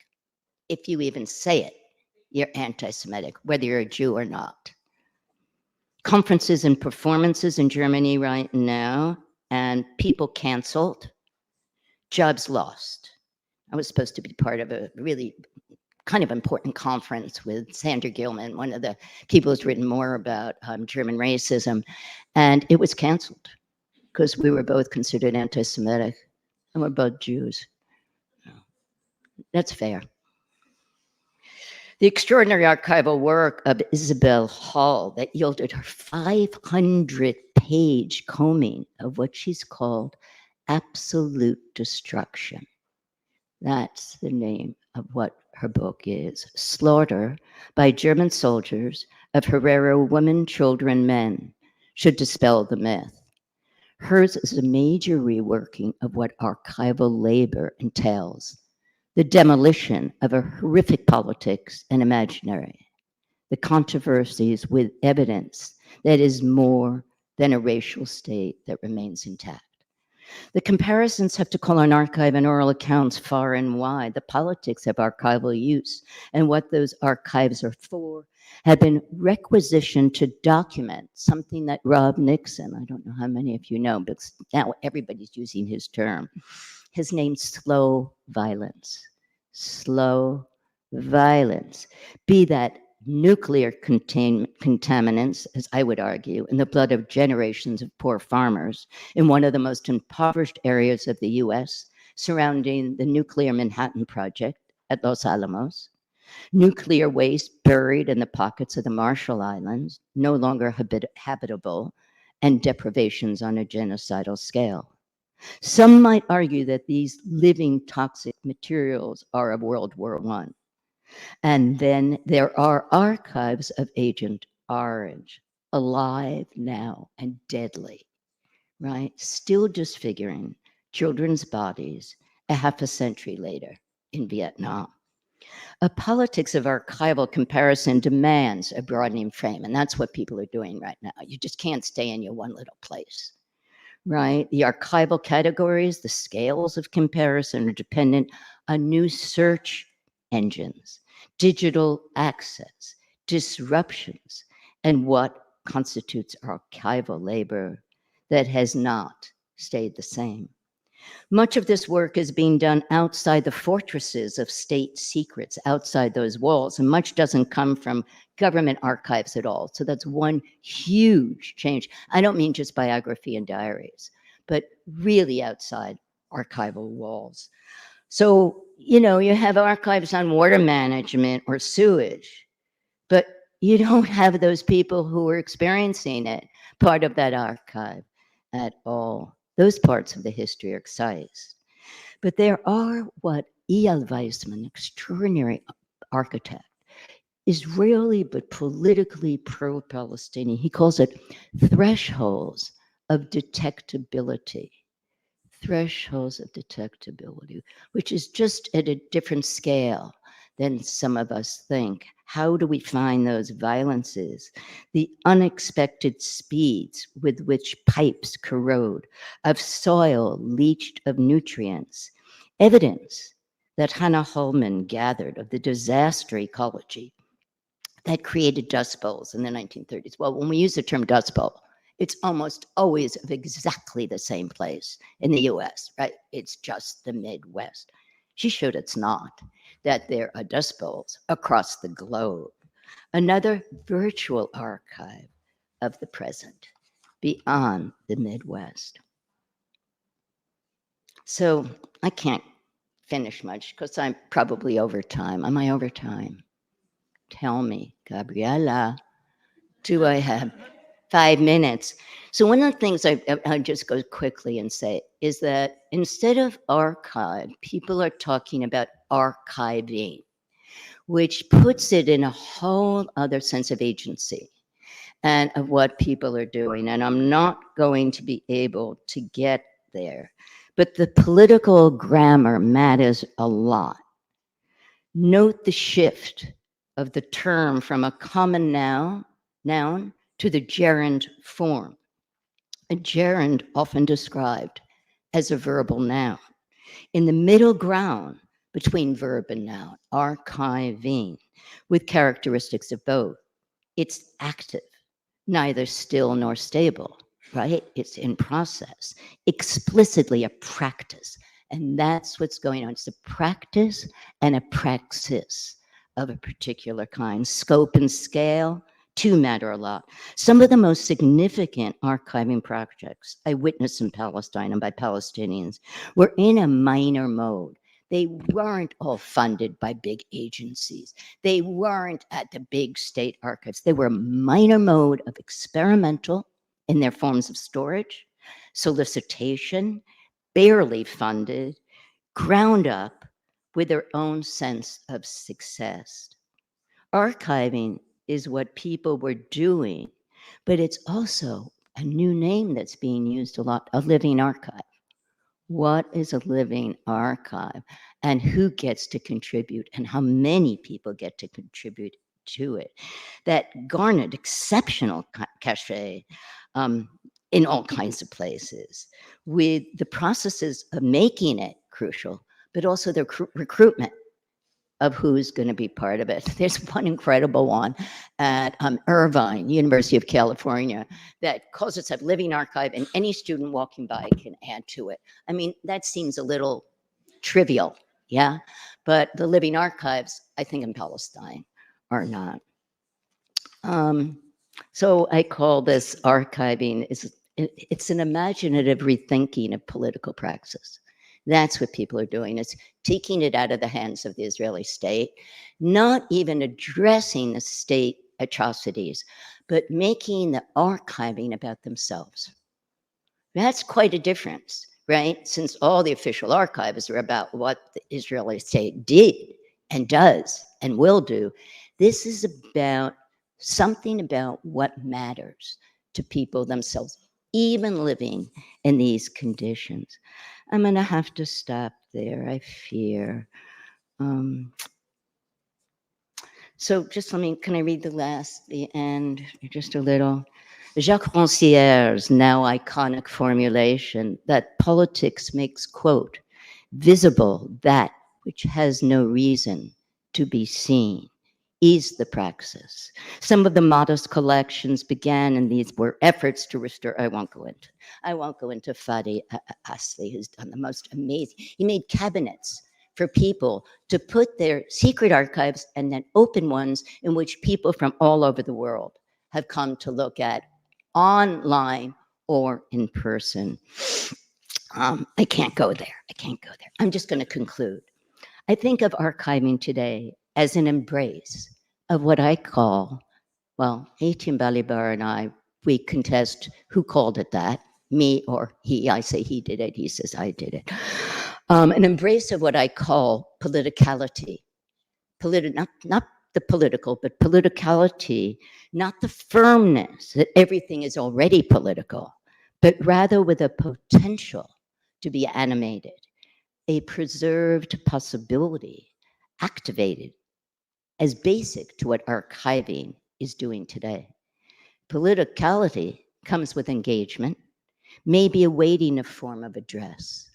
If you even say it, you're anti-Semitic, whether you're a Jew or not. Conferences and performances in Germany right now, and people canceled, jobs lost. I was supposed to be part of a really kind of important conference with Sandra Gilman, one of the people who's written more about German racism, and it was canceled because we were both considered anti-Semitic and we're both Jews. That's fair. The extraordinary archival work of Isabel Hall that yielded her 500-page combing of what she's called absolute destruction. That's the name of what her book is. Slaughter by German soldiers of Herero women, children, men should dispel the myth. Hers is a major reworking of what archival labor entails. The demolition of a horrific politics and imaginary. The controversies with evidence that is more than a racial state that remains intact. The comparisons have to call on archive and oral accounts far and wide. The politics of archival use and what those archives are for have been requisitioned to document something that Rob Nixon, I don't know how many of you know, but now everybody's using his term, his named slow violence. Slow violence. Be that nuclear contaminants, as I would argue, in the blood of generations of poor farmers in one of the most impoverished areas of the US, surrounding the nuclear Manhattan Project at Los Alamos, nuclear waste buried in the pockets of the Marshall Islands, no longer habitable, and deprivations on a genocidal scale. Some might argue that these living toxic materials are of World War I. And then there are archives of Agent Orange, alive now and deadly, right? Still disfiguring children's bodies a half a century later in Vietnam. A politics of archival comparison demands a broadening frame, and that's what people are doing right now. You just can't stay in your one little place, right? The archival categories, the scales of comparison are dependent on new search engines, digital access, disruptions, and what constitutes archival labor that has not stayed the same. Much of this work is being done outside the fortresses of state secrets, outside those walls, and much doesn't come from government archives at all. So that's one huge change. I don't mean just biography and diaries, but really outside archival walls. So, you know, you have archives on water management or sewage, but you don't have those people who are experiencing it, part of that archive at all. Those parts of the history are excised. But there are what E.L. Weizmann, extraordinary architect, Israeli but politically pro-Palestinian, he calls it thresholds of detectability. Thresholds of detectability, which is just at a different scale than some of us think. How do we find those violences, the unexpected speeds with which pipes corrode, of soil leached of nutrients, evidence that Hannah Holman gathered of the disaster ecology that created dust bowls in the 1930s. Well, when we use the term dust bowl, It's almost always of exactly the same place in the US, right? It's just the Midwest. She showed it's not, that there are dust bowls across the globe. Another virtual archive of the present beyond the Midwest. So I can't finish much because I'm probably over time. Am I over time? Tell me, Gabriela, do I have 5 minutes? So one of the things I'll just go quickly and say is that instead of archive, people are talking about archiving, which puts it in a whole other sense of agency and of what people are doing. And I'm not going to be able to get there, but the political grammar matters a lot. Note the shift of the term from a common noun to the gerund form. A gerund often described as a verbal noun. In the middle ground between verb and noun, archiving, with characteristics of both. It's active, neither still nor stable, right? It's in process, explicitly a practice. And that's what's going on. It's a practice and a praxis of a particular kind. Scope and scale do matter a lot. Some of the most significant archiving projects I witnessed in Palestine and by Palestinians were in a minor mode. They weren't all funded by big agencies. They weren't at the big state archives. They were a minor mode of experimental in their forms of storage, solicitation, barely funded, ground up with their own sense of success. Archiving is what people were doing, but it's also a new name that's being used a lot, a living archive. What is a living archive and who gets to contribute and how many people get to contribute to it? That garnered exceptional cachet in all kinds of places, with the processes of making it crucial, but also the recruitment of who's going to be part of it. There's one incredible one at Irvine, University of California, that calls itself Living Archive, and any student walking by can add to it. I mean, that seems a little trivial, yeah? But the Living Archives, I think in Palestine, are not. So I call this archiving, it's an imaginative rethinking of political praxis. That's what people are doing. It's taking it out of the hands of the Israeli state, not even addressing the state atrocities, but making the archiving about themselves. That's quite a difference, right? Since all the official archives are about what the Israeli state did and does and will do, this is about something about what matters to people themselves, even living in these conditions. I'm going to have to stop there, I fear. So just can I read the end, just a little? Jacques Rancière's now iconic formulation that politics makes, quote, visible that which has no reason to be seen, is the praxis. Some of the modest collections began, and these were efforts to restore. I won't go into Fadi Asli, who's done the most amazing. He made cabinets for people to put their secret archives and then open ones in which people from all over the world have come to look at online or in person. I can't go there. I'm just going to conclude. I think of archiving today as an embrace of what I call, well, Etienne Balibar and I, we contest who called it that, me or he. I say he did it, he says I did it. An embrace of what I call politicality. Not the political, but politicality, not the firmness that everything is already political, but rather with a potential to be animated, a preserved possibility, activated as basic to what archiving is doing today. Politicality comes with engagement, maybe awaiting a form of address.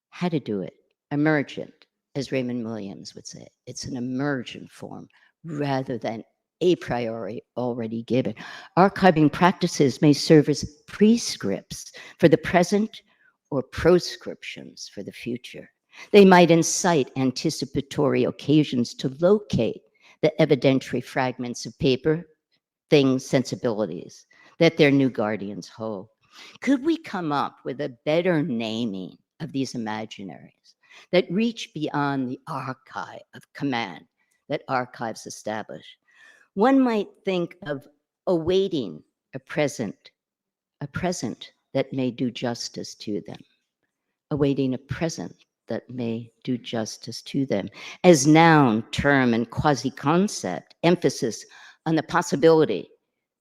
How to do it? Emergent, as Raymond Williams would say. It's an emergent form rather than a priori already given. Archiving practices may serve as prescripts for the present or proscriptions for the future. They might incite anticipatory occasions to locate the evidentiary fragments of paper, things, sensibilities that their new guardians hold. Could we come up with a better naming of these imaginaries that reach beyond the archive of command that archives establish? One might think of awaiting a present that may do justice to them, awaiting a present that may do justice to them. As noun, term, and quasi-concept, emphasis on the possibility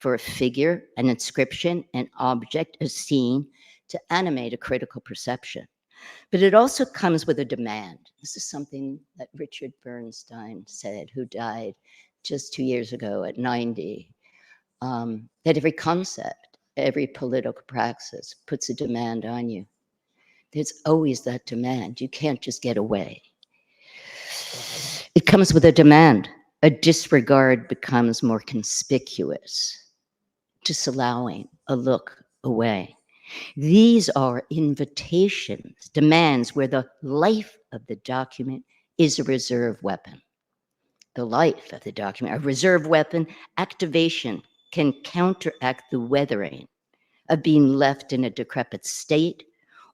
for a figure, an inscription, an object, a scene to animate a critical perception. But it also comes with a demand. This is something that Richard Bernstein said, who died just 2 years ago at 90, that every concept, every political praxis puts a demand on you. There's always that demand. You can't just get away. It comes with a demand. A disregard becomes more conspicuous, disallowing a look away. These are invitations, demands where the life of the document is a reserve weapon. The life of the document, a reserve weapon, activation can counteract the weathering of being left in a decrepit state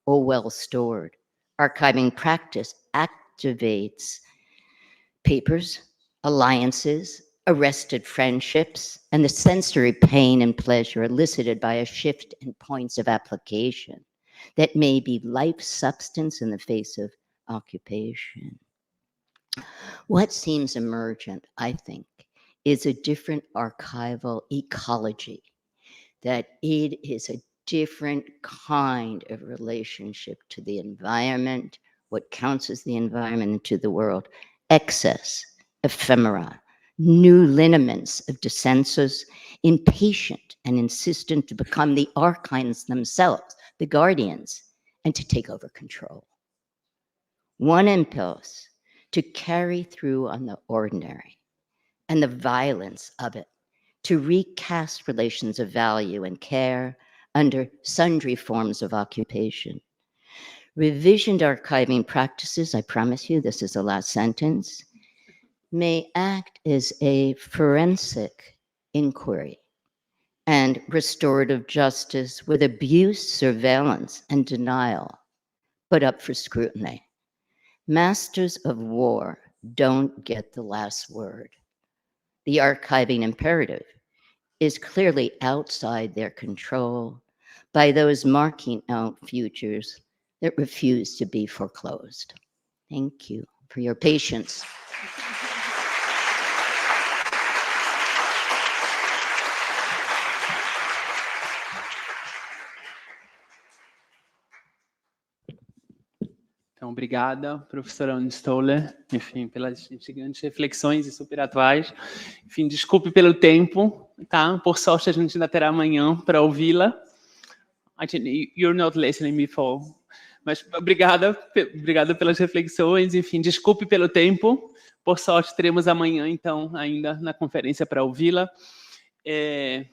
or well stored. Archiving practice activates papers, alliances, arrested friendships, and the sensory pain and pleasure elicited by a shift in points of application that may be life substance in the face of occupation. What seems emergent, I think, is a different archival ecology, that it is a different kind of relationship to the environment, what counts as the environment, and to the world. Excess, ephemera, new lineaments of dissensus, impatient and insistent to become the archons themselves, the guardians, and to take over control. One impulse to carry through on the ordinary and the violence of it, to recast relations of value and care under sundry forms of occupation. Revisioned archiving practices, I promise you, this is the last sentence, may act as a forensic inquiry and restorative justice with abuse, surveillance, and denial put up for scrutiny. Masters of war don't get the last word. The archiving imperative is clearly outside their control by those marking out futures that refuse to be foreclosed. Thank you for your patience. Então, obrigada, professora Stoller, enfim, pelas instigantes reflexões e super atuais. Enfim, desculpe pelo tempo, tá? Por sorte, a gente ainda terá amanhã para ouvi-la. You're not listening before. Mas obrigada pelas reflexões, enfim, desculpe pelo tempo. Por sorte, teremos amanhã, então, ainda na conferência para ouvi-la. E,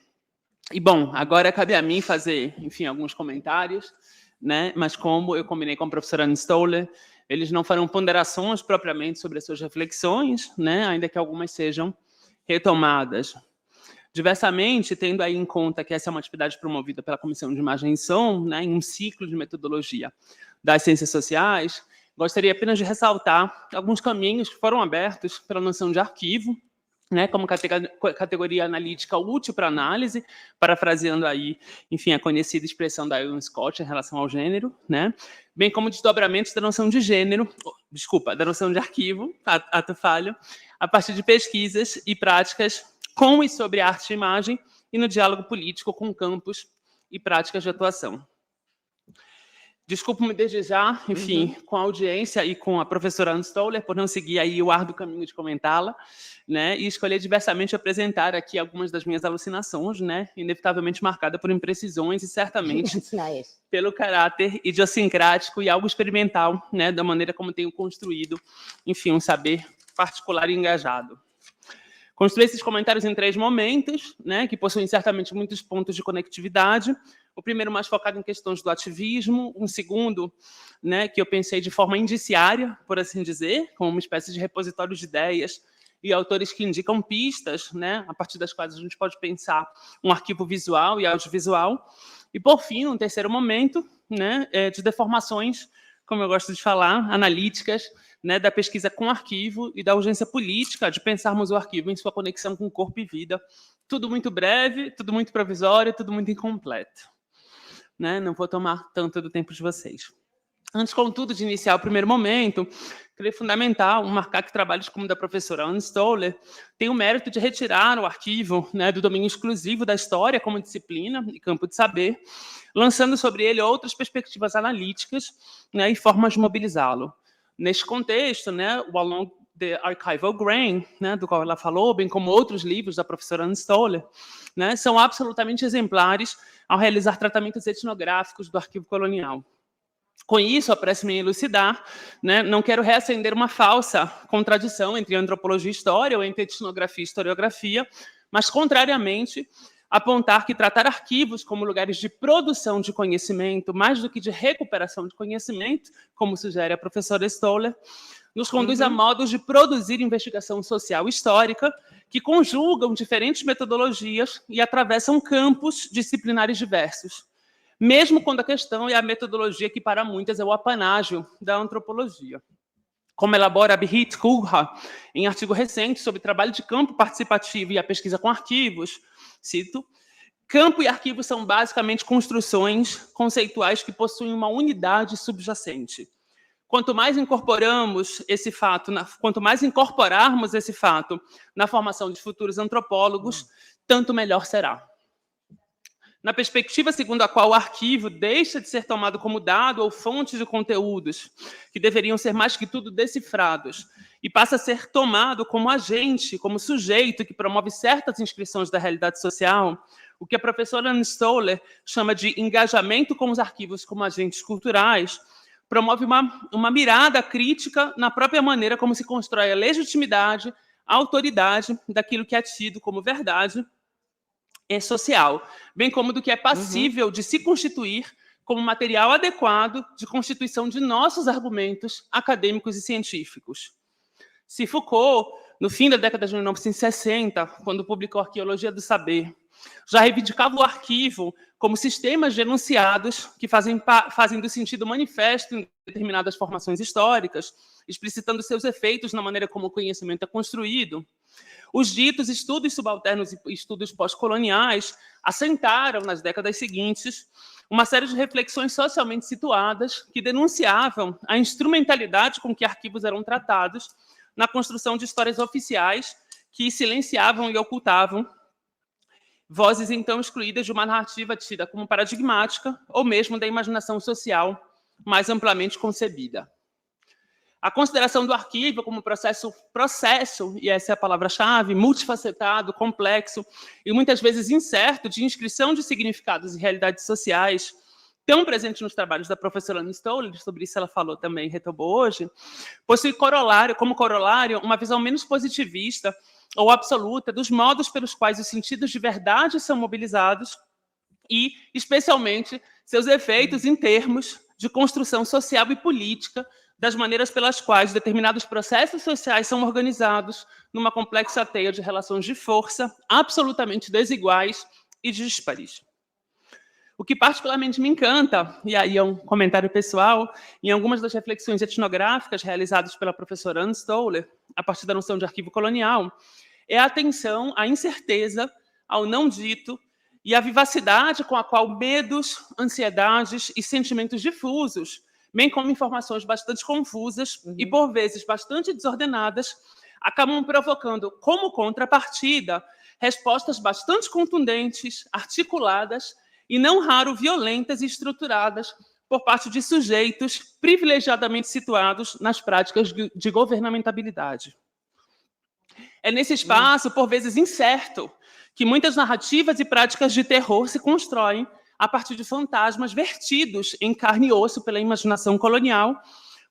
bom, agora cabe a mim fazer, enfim, alguns comentários, né? Mas como eu combinei com a professora Stoller, eles não farão ponderações propriamente sobre as suas reflexões, né? Ainda que algumas sejam retomadas. Diversamente, tendo aí em conta que essa é uma atividade promovida pela Comissão de Imagem e Som, né, em um ciclo de metodologia das Ciências Sociais, gostaria apenas de ressaltar alguns caminhos que foram abertos pela noção de arquivo, né, como categoria analítica útil para análise, parafraseando aí, enfim, a conhecida expressão da Ellen Scott em relação ao gênero, né, bem como desdobramentos da noção de gênero, da noção de arquivo, ato falho, a partir de pesquisas e práticas com e sobre arte e imagem e no diálogo político com campos e práticas de atuação. Desculpo-me desde já, enfim, com a audiência e com a professora Stoller por não seguir aí o árduo caminho de comentá-la, né, e escolher diversamente apresentar aqui algumas das minhas alucinações, né, inevitavelmente marcada por imprecisões e certamente pelo caráter idiosincrático e algo experimental, né, da maneira como tenho construído, enfim, um saber particular e engajado. Construí esses comentários em 3 momentos, né, que possuem certamente muitos pontos de conectividade. O primeiro mais focado em questões do ativismo, um segundo, né, que eu pensei de forma indiciária, por assim dizer, como uma espécie de repositório de ideias e autores que indicam pistas, né, a partir das quais a gente pode pensar um arquivo visual e audiovisual. E, por fim, um terceiro momento, né, de deformações, como eu gosto de falar, analíticas, né, da pesquisa com arquivo e da urgência política de pensarmos o arquivo em sua conexão com corpo e vida. Tudo muito breve, tudo muito provisório, tudo muito incompleto. Né? Não vou tomar tanto do tempo de vocês. Antes, contudo, de iniciar o primeiro momento, creio fundamental marcar que trabalhos como o da professora Anne Stoller têm o mérito de retirar o arquivo, né, do domínio exclusivo da história como disciplina e campo de saber, lançando sobre ele outras perspectivas analíticas, né, e formas de mobilizá-lo. Neste contexto, né, o Along the Archival Grain, né, do qual ela falou, bem como outros livros da professora Anne Stoller, né, são absolutamente exemplares ao realizar tratamentos etnográficos do arquivo colonial. Com isso, apresso-me em elucidar, né, não quero reacender uma falsa contradição entre antropologia e história ou entre etnografia e historiografia, mas, contrariamente, apontar que tratar arquivos como lugares de produção de conhecimento, mais do que de recuperação de conhecimento, como sugere a professora Stoller, nos conduz a modos de produzir investigação social histórica que conjugam diferentes metodologias e atravessam campos disciplinares diversos, mesmo quando a questão é a metodologia que, para muitas, é o apanágio da antropologia. Como elabora Abhijit Kulha em artigo recente sobre trabalho de campo participativo e a pesquisa com arquivos, cito, campo e arquivo são basicamente construções conceituais que possuem uma unidade subjacente. Quanto mais incorporarmos esse fato na formação de futuros antropólogos, tanto melhor será. Na perspectiva segundo a qual o arquivo deixa de ser tomado como dado ou fonte de conteúdos, que deveriam ser mais que tudo decifrados, e passa a ser tomado como agente, como sujeito que promove certas inscrições da realidade social, o que a professora Anne Stoller chama de engajamento com os arquivos como agentes culturais, promove uma mirada crítica na própria maneira como se constrói a legitimidade, a autoridade daquilo que é tido como verdade social, bem como do que é passível de se constituir como material adequado de constituição de nossos argumentos acadêmicos e científicos. Se Foucault, no fim da década de 1960, quando publicou Arqueologia do Saber, já reivindicava o arquivo como sistemas de enunciados que fazem do sentido manifesto em determinadas formações históricas, explicitando seus efeitos na maneira como o conhecimento é construído, os ditos estudos subalternos e estudos pós-coloniais assentaram, nas décadas seguintes, uma série de reflexões socialmente situadas que denunciavam a instrumentalidade com que arquivos eram tratados na construção de histórias oficiais que silenciavam e ocultavam vozes, então, excluídas de uma narrativa tida como paradigmática ou mesmo da imaginação social mais amplamente concebida. A consideração do arquivo como processo, e essa é a palavra-chave, multifacetado, complexo e muitas vezes incerto de inscrição de significados e realidades sociais, tão presente nos trabalhos da professora Anne Stoller, sobre isso ela falou também, retomou hoje, possui como corolário uma visão menos positivista ou absoluta dos modos pelos quais os sentidos de verdade são mobilizados e, especialmente, seus efeitos em termos de construção social e política, das maneiras pelas quais determinados processos sociais são organizados numa complexa teia de relações de força absolutamente desiguais e díspares. O que particularmente me encanta, e aí é um comentário pessoal, em algumas das reflexões etnográficas realizadas pela professora Anne Stoller, a partir da noção de arquivo colonial, é a atenção à incerteza, ao não dito, e a vivacidade com a qual medos, ansiedades e sentimentos difusos, bem como informações bastante confusas e, por vezes, bastante desordenadas, acabam provocando, como contrapartida, respostas bastante contundentes, articuladas e, não raro, violentas e estruturadas por parte de sujeitos privilegiadamente situados nas práticas de governamentabilidade. É nesse espaço, por vezes incerto, que muitas narrativas e práticas de terror se constroem a partir de fantasmas vertidos em carne e osso pela imaginação colonial,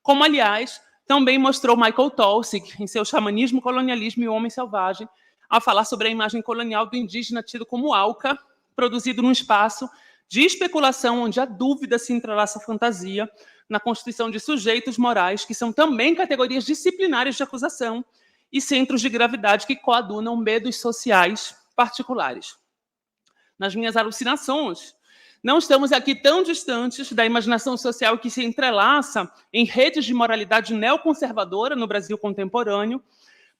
como, aliás, também mostrou Michael Tolsig, em seu Xamanismo, Colonialismo e o Homem Selvagem, a falar sobre a imagem colonial do indígena tido como alca, produzido num espaço de especulação onde a dúvida se entrelaça à fantasia, na constituição de sujeitos morais, que são também categorias disciplinares de acusação e centros de gravidade que coadunam medos sociais particulares. Nas minhas alucinações, não estamos aqui tão distantes da imaginação social que se entrelaça em redes de moralidade neoconservadora no Brasil contemporâneo,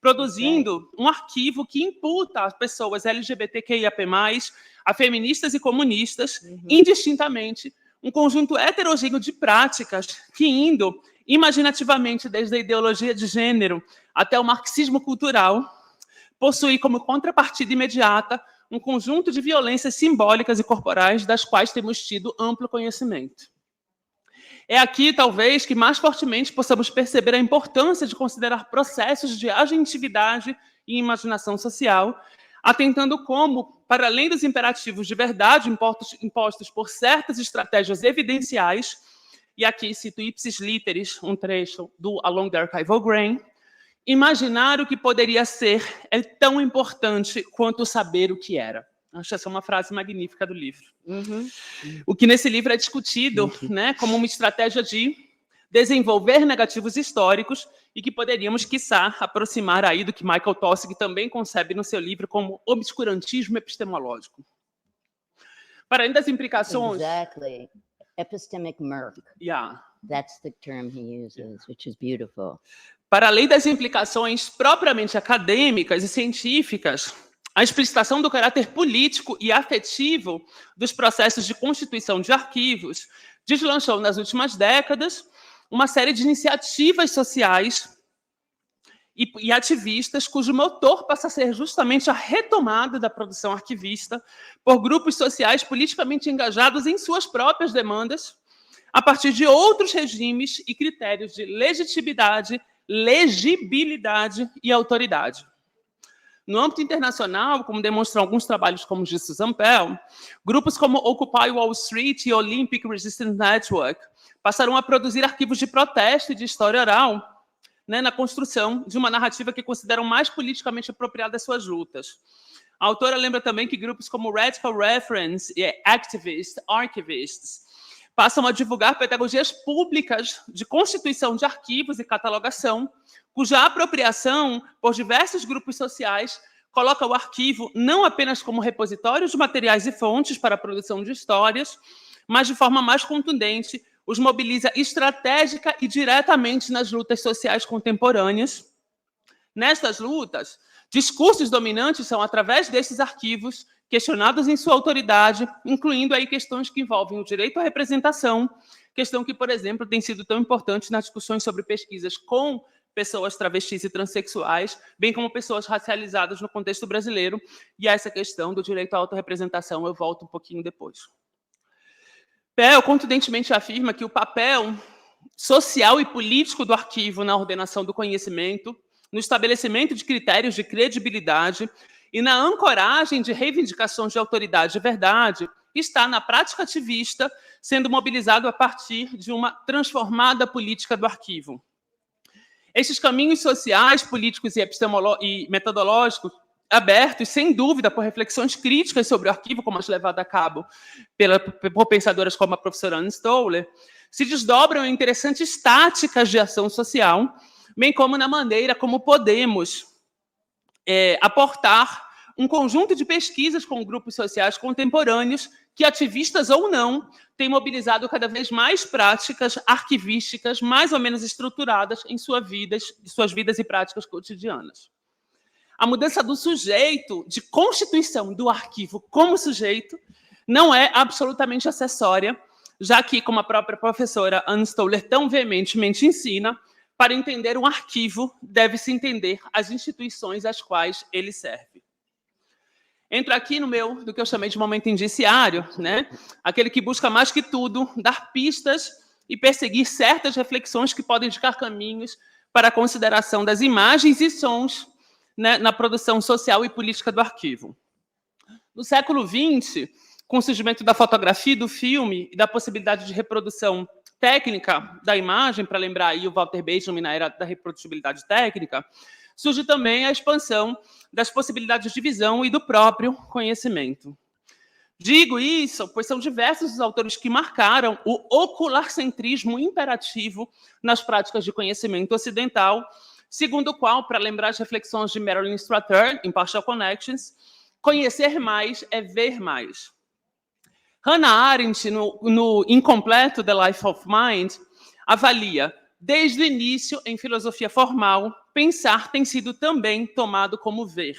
produzindo um arquivo que imputa às pessoas LGBTQIAP+, a feministas e comunistas, indistintamente, um conjunto heterogêneo de práticas que, indo imaginativamente desde a ideologia de gênero até o marxismo cultural, possui como contrapartida imediata um conjunto de violências simbólicas e corporais das quais temos tido amplo conhecimento. É aqui, talvez, que mais fortemente possamos perceber a importância de considerar processos de agentividade e imaginação social, atentando como, para além dos imperativos de verdade impostos por certas estratégias evidenciais, e aqui cito ipsis literis, um trecho do Along the Archival Grain, imaginar o que poderia ser é tão importante quanto saber o que era. Acho essa uma frase magnífica do livro. O que nesse livro é discutido, né, como uma estratégia de desenvolver negativos históricos e que poderíamos, quiçá, aproximar aí do que Michael Taussig também concebe no seu livro como obscurantismo epistemológico. Para além das implicações... Exactly. Epistemic murk. Yeah. That's the term he uses, which is beautiful. Para além das implicações propriamente acadêmicas e científicas, a explicitação do caráter político e afetivo dos processos de constituição de arquivos deslanchou nas últimas décadas uma série de iniciativas sociais e ativistas cujo motor passa a ser justamente a retomada da produção arquivista por grupos sociais politicamente engajados em suas próprias demandas, a partir de outros regimes e critérios de legitimidade, legibilidade e autoridade. No âmbito internacional, como demonstram alguns trabalhos como os de Susan Pell, grupos como Occupy Wall Street e Olympic Resistance Network passaram a produzir arquivos de protesto e de história oral, né, na construção de uma narrativa que consideram mais politicamente apropriada às suas lutas. A autora lembra também que grupos como Radical Reference e Activist, Archivists, passam a divulgar pedagogias públicas de constituição de arquivos e catalogação, cuja apropriação por diversos grupos sociais coloca o arquivo não apenas como repositório de materiais e fontes para a produção de histórias, mas, de forma mais contundente, os mobiliza estratégica e diretamente nas lutas sociais contemporâneas. Nestas lutas, discursos dominantes são, através desses arquivos, questionados em sua autoridade, incluindo aí questões que envolvem o direito à representação, questão que, por exemplo, tem sido tão importante nas discussões sobre pesquisas com pessoas travestis e transexuais, bem como pessoas racializadas no contexto brasileiro, e a essa questão do direito à autorrepresentação eu volto um pouquinho depois. Pell contundentemente afirma que o papel social e político do arquivo na ordenação do conhecimento, no estabelecimento de critérios de credibilidade e na ancoragem de reivindicações de autoridade e verdade está na prática ativista, sendo mobilizado a partir de uma transformada política do arquivo. Esses caminhos sociais, políticos e metodológicos, abertos, sem dúvida, por reflexões críticas sobre o arquivo, como as levadas a cabo por pensadoras como a professora Anne Stoller, se desdobram em interessantes táticas de ação social, bem como na maneira como podemos aportar um conjunto de pesquisas com grupos sociais contemporâneos que, ativistas ou não, têm mobilizado cada vez mais práticas arquivísticas mais ou menos estruturadas em suas vidas e práticas cotidianas. A mudança do sujeito, de constituição do arquivo como sujeito, não é absolutamente acessória, já que, como a própria professora Anne Stoller tão veementemente ensina, para entender um arquivo, deve-se entender as instituições às quais ele serve. Entro aqui no que eu chamei de momento indiciário, né? Aquele que busca, mais que tudo, dar pistas e perseguir certas reflexões que podem indicar caminhos para a consideração das imagens e sons, né, na produção social e política do arquivo. No século XX, com o surgimento da fotografia e do filme e da possibilidade de reprodução técnica da imagem, para lembrar aí o Walter Benjamin na era da reprodutibilidade técnica, surge também a expansão das possibilidades de visão e do próprio conhecimento. Digo isso, pois são diversos os autores que marcaram o ocularcentrismo imperativo nas práticas de conhecimento ocidental, segundo o qual, para lembrar as reflexões de Marilyn Strathern, em Partial Connections, conhecer mais é ver mais. Hannah Arendt, no incompleto The Life of Mind, avalia, desde o início, em filosofia formal, pensar tem sido também tomado como ver.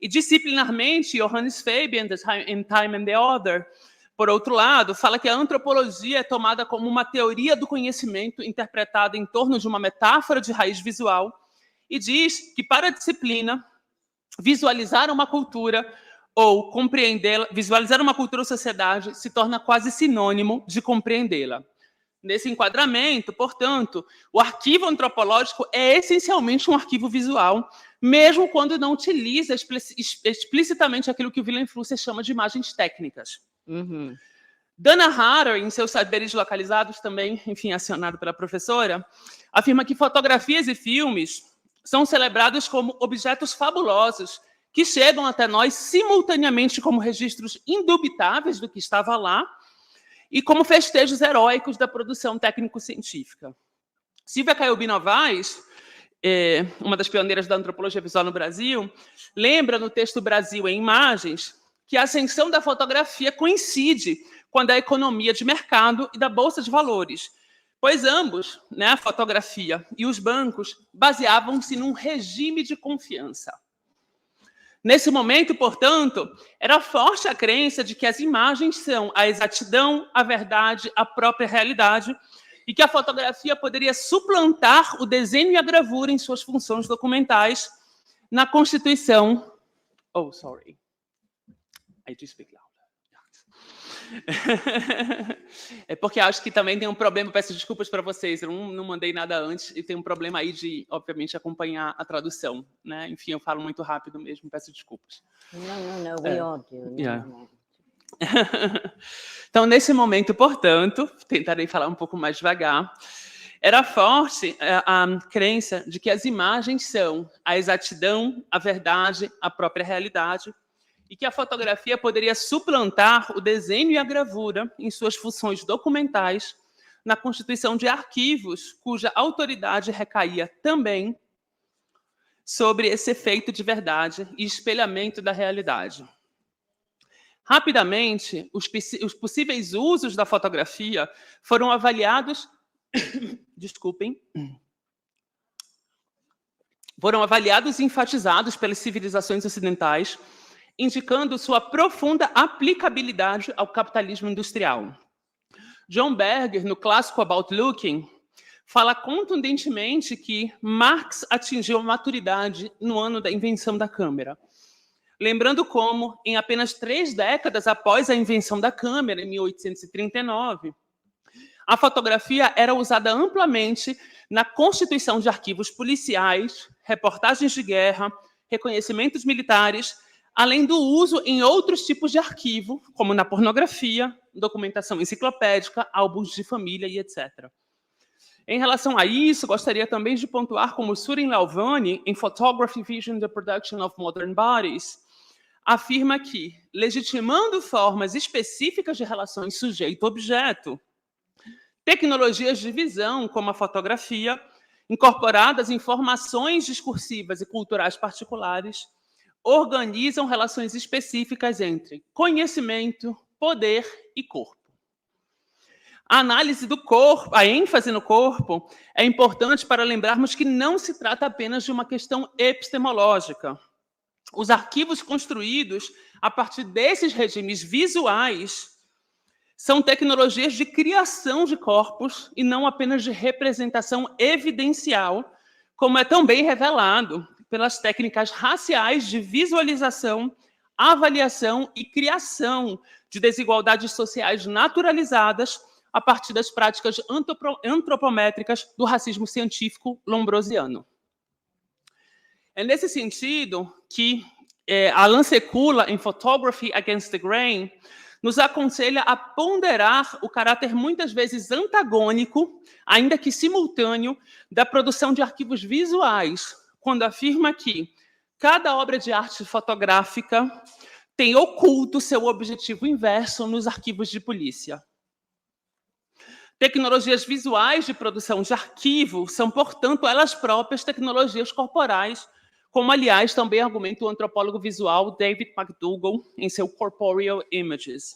E disciplinarmente, Johannes Fabian, in Time and the Other, por outro lado, fala que a antropologia é tomada como uma teoria do conhecimento interpretada em torno de uma metáfora de raiz visual e diz que, para a disciplina, visualizar uma cultura ou compreendê-la, visualizar uma cultura ou sociedade se torna quase sinônimo de compreendê-la. Nesse enquadramento, portanto, o arquivo antropológico é essencialmente um arquivo visual, mesmo quando não utiliza explicitamente aquilo que o Willem Flusser chama de imagens técnicas. Uhum. Dana Harter, em seus saberes localizados, também, enfim, acionado pela professora, afirma que fotografias e filmes são celebrados como objetos fabulosos que chegam até nós simultaneamente como registros indubitáveis do que estava lá e como festejos heróicos da produção técnico-científica. Silvia Caiobi Novaes, uma das pioneiras da antropologia visual no Brasil, lembra no texto Brasil em Imagens que a ascensão da fotografia coincide com a da economia de mercado e da bolsa de valores, pois ambos, a fotografia e os bancos, baseavam-se num regime de confiança. Nesse momento, portanto, era forte a crença de que as imagens são a exatidão, a verdade, a própria realidade, e que a fotografia poderia suplantar o desenho e a gravura em suas funções documentais na Constituição... Oh, sorry. I do speak loud. É porque acho que também tem um problema, peço desculpas para vocês, eu não mandei nada antes e tem um problema aí de, obviamente, acompanhar a tradução, Enfim, eu falo muito rápido mesmo, peço desculpas. Não, we all do. Yeah. Então, nesse momento, portanto, tentarei falar um pouco mais devagar, era forte a crença de que as imagens são a exatidão, a verdade, a própria realidade, e que a fotografia poderia suplantar o desenho e a gravura em suas funções documentais na constituição de arquivos, cuja autoridade recaía também sobre esse efeito de verdade e espelhamento da realidade. Rapidamente, os possíveis usos da fotografia foram avaliados... Desculpem. Foram avaliados e enfatizados pelas civilizações ocidentais, indicando sua profunda aplicabilidade ao capitalismo industrial. John Berger, no clássico About Looking, fala contundentemente que Marx atingiu a maturidade no ano da invenção da câmera, lembrando como, em apenas 3 décadas após a invenção da câmera, em 1839, a fotografia era usada amplamente na constituição de arquivos policiais, reportagens de guerra, reconhecimentos militares, além do uso em outros tipos de arquivo, como na pornografia, documentação enciclopédica, álbuns de família e etc. Em relação a isso, gostaria também de pontuar como Surin Lalvani, em Photography, Vision and the Production of Modern Bodies, afirma que, legitimando formas específicas de relações sujeito-objeto, tecnologias de visão, como a fotografia, incorporadas em formações discursivas e culturais particulares, organizam relações específicas entre conhecimento, poder e corpo. A análise do corpo, a ênfase no corpo, é importante para lembrarmos que não se trata apenas de uma questão epistemológica. Os arquivos construídos a partir desses regimes visuais são tecnologias de criação de corpos e não apenas de representação evidencial, como é também revelado pelas técnicas raciais de visualização, avaliação e criação de desigualdades sociais naturalizadas a partir das práticas antropométricas do racismo científico lombrosiano. É nesse sentido que Alan Sekula, em Photography Against the Grain, nos aconselha a ponderar o caráter muitas vezes antagônico, ainda que simultâneo, da produção de arquivos visuais, quando afirma que cada obra de arte fotográfica tem oculto seu objetivo inverso nos arquivos de polícia. Tecnologias visuais de produção de arquivo são, portanto, elas próprias tecnologias corporais, como, aliás, também argumenta o antropólogo visual David McDougall em seu Corporeal Images.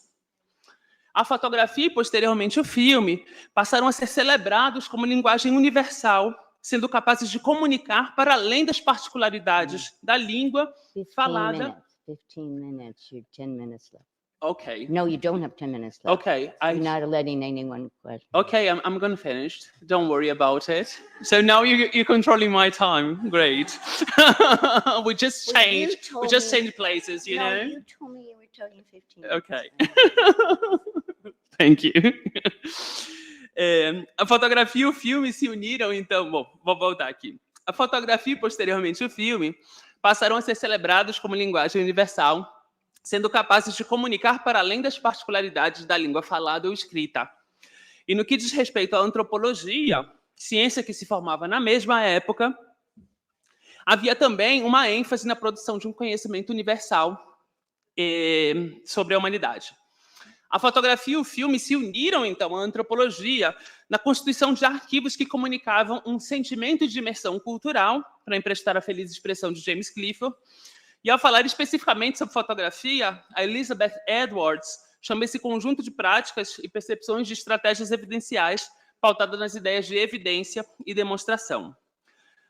A fotografia e, posteriormente, o filme passaram a ser celebrados como linguagem universal, sendo capazes de comunicar para além das particularidades da língua falada. 15 minutes, you're 10 minutes left. Okay. No, you don't have 10 minutes left. Okay. You're not letting anyone question. Okay, I'm going to finish. Don't worry about it. So now you're controlling my time. Great. We just changed places, you know? You told me you were talking 15 minutes. Okay. Thank you. A fotografia e o filme se uniram, então... Bom, vou voltar aqui. A fotografia e, posteriormente, o filme passaram a ser celebrados como linguagem universal, sendo capazes de comunicar para além das particularidades da língua falada ou escrita. E no que diz respeito à antropologia, ciência que se formava na mesma época, havia também uma ênfase na produção de um conhecimento universal sobre a humanidade. A fotografia e o filme se uniram, então, à antropologia na constituição de arquivos que comunicavam um sentimento de imersão cultural, para emprestar a feliz expressão de James Clifford. E, ao falar especificamente sobre fotografia, a Elizabeth Edwards chama esse conjunto de práticas e percepções de estratégias evidenciais pautadas nas ideias de evidência e demonstração.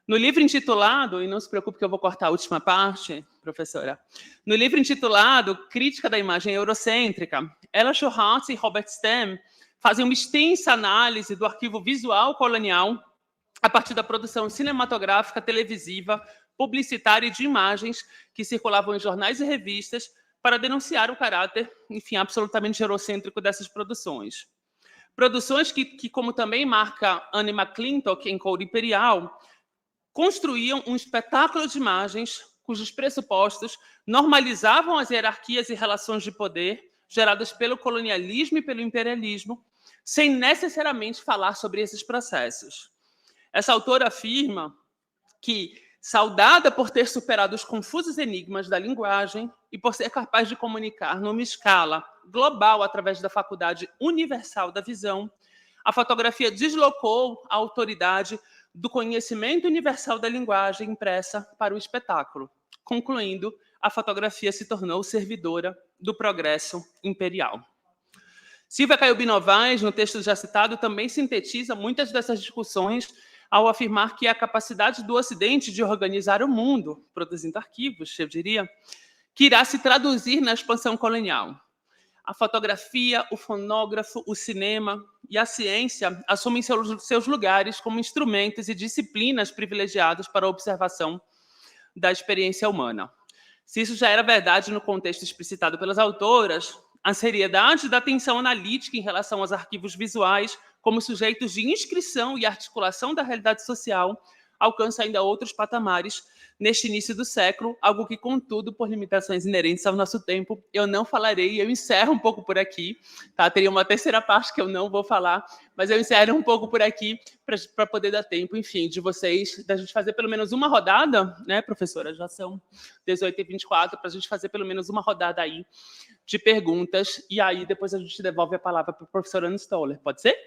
No livro intitulado, e não se preocupe que eu vou cortar a última parte, professora, no livro intitulado Crítica da Imagem Eurocêntrica, Ella Schwartz e Robert Stem fazem uma extensa análise do arquivo visual colonial a partir da produção cinematográfica, televisiva, publicitária e de imagens que circulavam em jornais e revistas para denunciar o caráter, enfim, absolutamente eurocêntrico dessas produções. Produções que como também marca Anne McClintock em Cor Imperial, construíam um espetáculo de imagens cujos pressupostos normalizavam as hierarquias e relações de poder geradas pelo colonialismo e pelo imperialismo, sem necessariamente falar sobre esses processos. Essa autora afirma que, saudada por ter superado os confusos enigmas da linguagem e por ser capaz de comunicar numa escala global através da faculdade universal da visão, a fotografia deslocou a autoridade do conhecimento universal da linguagem impressa para o espetáculo. Concluindo, a fotografia se tornou servidora do progresso imperial. Silvia Caiobi Novaes, no texto já citado, também sintetiza muitas dessas discussões ao afirmar que a capacidade do Ocidente de organizar o mundo, produzindo arquivos, eu diria, que irá se traduzir na expansão colonial. A fotografia, o fonógrafo, o cinema e a ciência assumem seus lugares como instrumentos e disciplinas privilegiados para a observação da experiência humana. Se isso já era verdade no contexto explicitado pelas autoras, a seriedade da atenção analítica em relação aos arquivos visuais como sujeitos de inscrição e articulação da realidade social alcança ainda outros patamares neste início do século, algo que, contudo, por limitações inerentes ao nosso tempo, eu não falarei, eu encerro um pouco por aqui, tá? Teria uma terceira parte que eu não vou falar, mas eu encerro um pouco por aqui para poder dar tempo, enfim, de vocês, da gente fazer pelo menos uma rodada, né, professora? Já são 18h24, para a gente fazer pelo menos uma rodada aí de perguntas, e aí depois a gente devolve a palavra para a professora Anne Stoller, pode ser?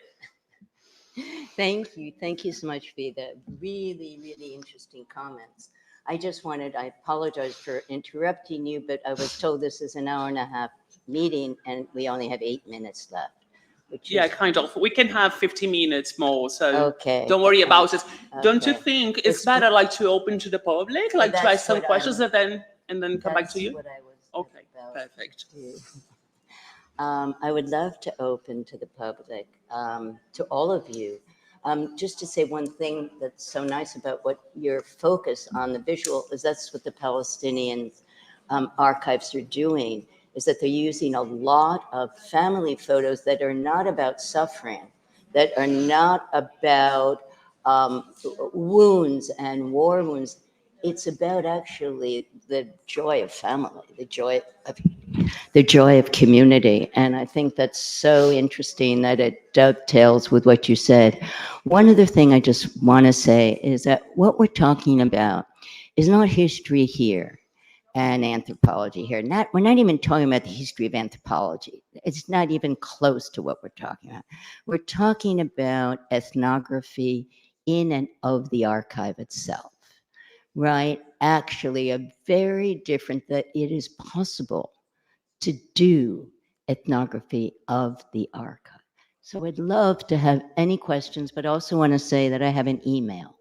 Thank you so much for the really, really interesting comments. I apologize for interrupting you, but I was told this is an hour and a half meeting and we only have 8 minutes left. Yeah, kind of. We can have 50 minutes more, so okay. Don't worry about it. Okay. Don't you think it's better like to open to the public, like to ask some questions and then come back to you? What I was okay, perfect. I would love to open to the public, to all of you. Just to say one thing that's so nice about what your focus on the visual is, that's what the Palestinian archives are doing, is that they're using a lot of family photos that are not about suffering, that are not about wounds and war wounds. It's about actually the joy of family, the joy of community. And I think that's so interesting that it dovetails with what you said. One other thing I just want to say is that what we're talking about is not history here and anthropology here. We're not even talking about the history of anthropology. It's not even close to what we're talking about. We're talking about ethnography in and of the archive itself, right? Actually, a very different, that it is possible to do ethnography of the archive. So I'd love to have any questions, but also want to say that I have an email.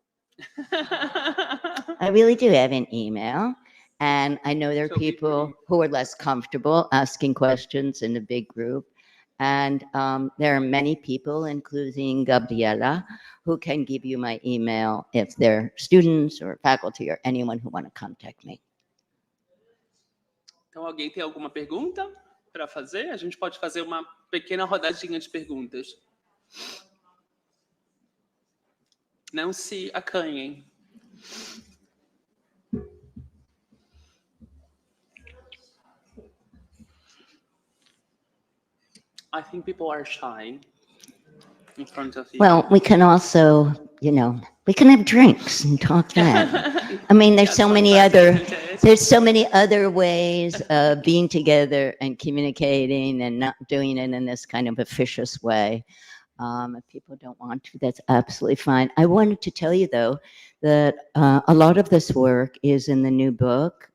I really do have an email. And I know there are people who are less comfortable asking questions in a big group. And there are many people, including Gabriela, who can give you my email if they're students or faculty or anyone who want to contact me. Então, alguém tem alguma pergunta para fazer? A gente pode fazer uma pequena rodadinha de perguntas. Não se acanhem. I think people are shy in front of you. Well, we can also, you know, we can have drinks and talk that. I mean, there's so many other ways of being together and communicating and not doing it in this kind of officious way. If people don't want to, that's absolutely fine. I wanted to tell you, though, that a lot of this work is in the new book,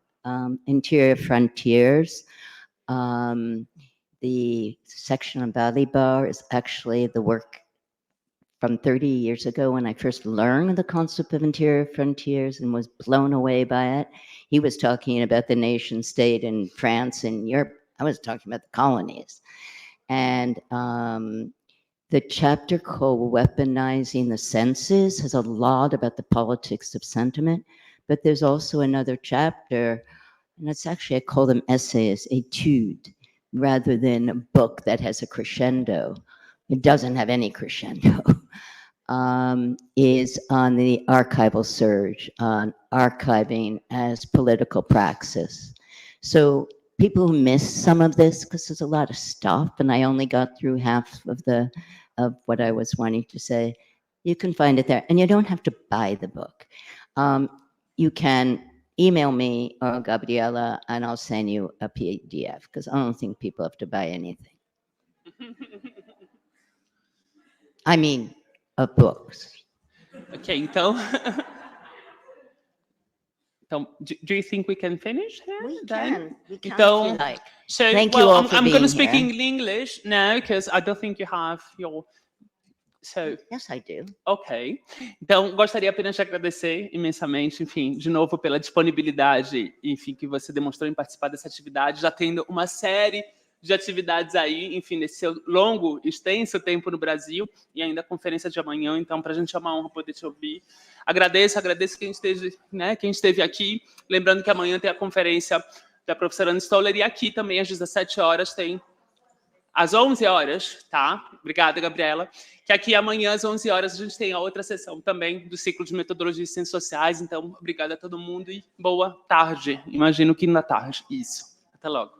Interior Frontiers. The section on Balibar is actually the work from 30 years ago when I first learned the concept of interior frontiers and was blown away by it. He was talking about the nation state in France and Europe. I was talking about the colonies. And the chapter called Weaponizing the Senses has a lot about the politics of sentiment, but there's also another chapter, and it's actually, I call them essays, études, rather than a book that has a crescendo. It doesn't have any crescendo. Is on the archival surge, on archiving as political praxis. So people who miss some of this, because there's a lot of stuff, and I only got through half of what I was wanting to say, you can find it there. And you don't have to buy the book. You can email me or Gabriela, and I'll send you a PDF, because I don't think people have to buy anything. I mean, of books. Okay, então... então, do you think we can finish here? We can Então, like. so, Thank you all for I'm being going to speak here. in English now, because I don't think you have your... So, yes, I do. Ok. Então, gostaria apenas de agradecer imensamente, enfim, de novo, pela disponibilidade, enfim, que você demonstrou em participar dessa atividade, já tendo uma série de atividades aí, enfim, nesse seu longo, extenso tempo no Brasil, e ainda a conferência de amanhã, então, para a gente é uma honra poder te ouvir. Agradeço quem esteve aqui, lembrando que amanhã tem a conferência da professora Stoller, e aqui também, às 17 horas, tem às 11 horas, tá? Obrigada, Gabriela. Que aqui amanhã, às 11 horas, a gente tem a outra sessão também do ciclo de Metodologias e Ciências Sociais. Então, obrigada a todo mundo e boa tarde. Imagino que na tarde. Isso. Até logo.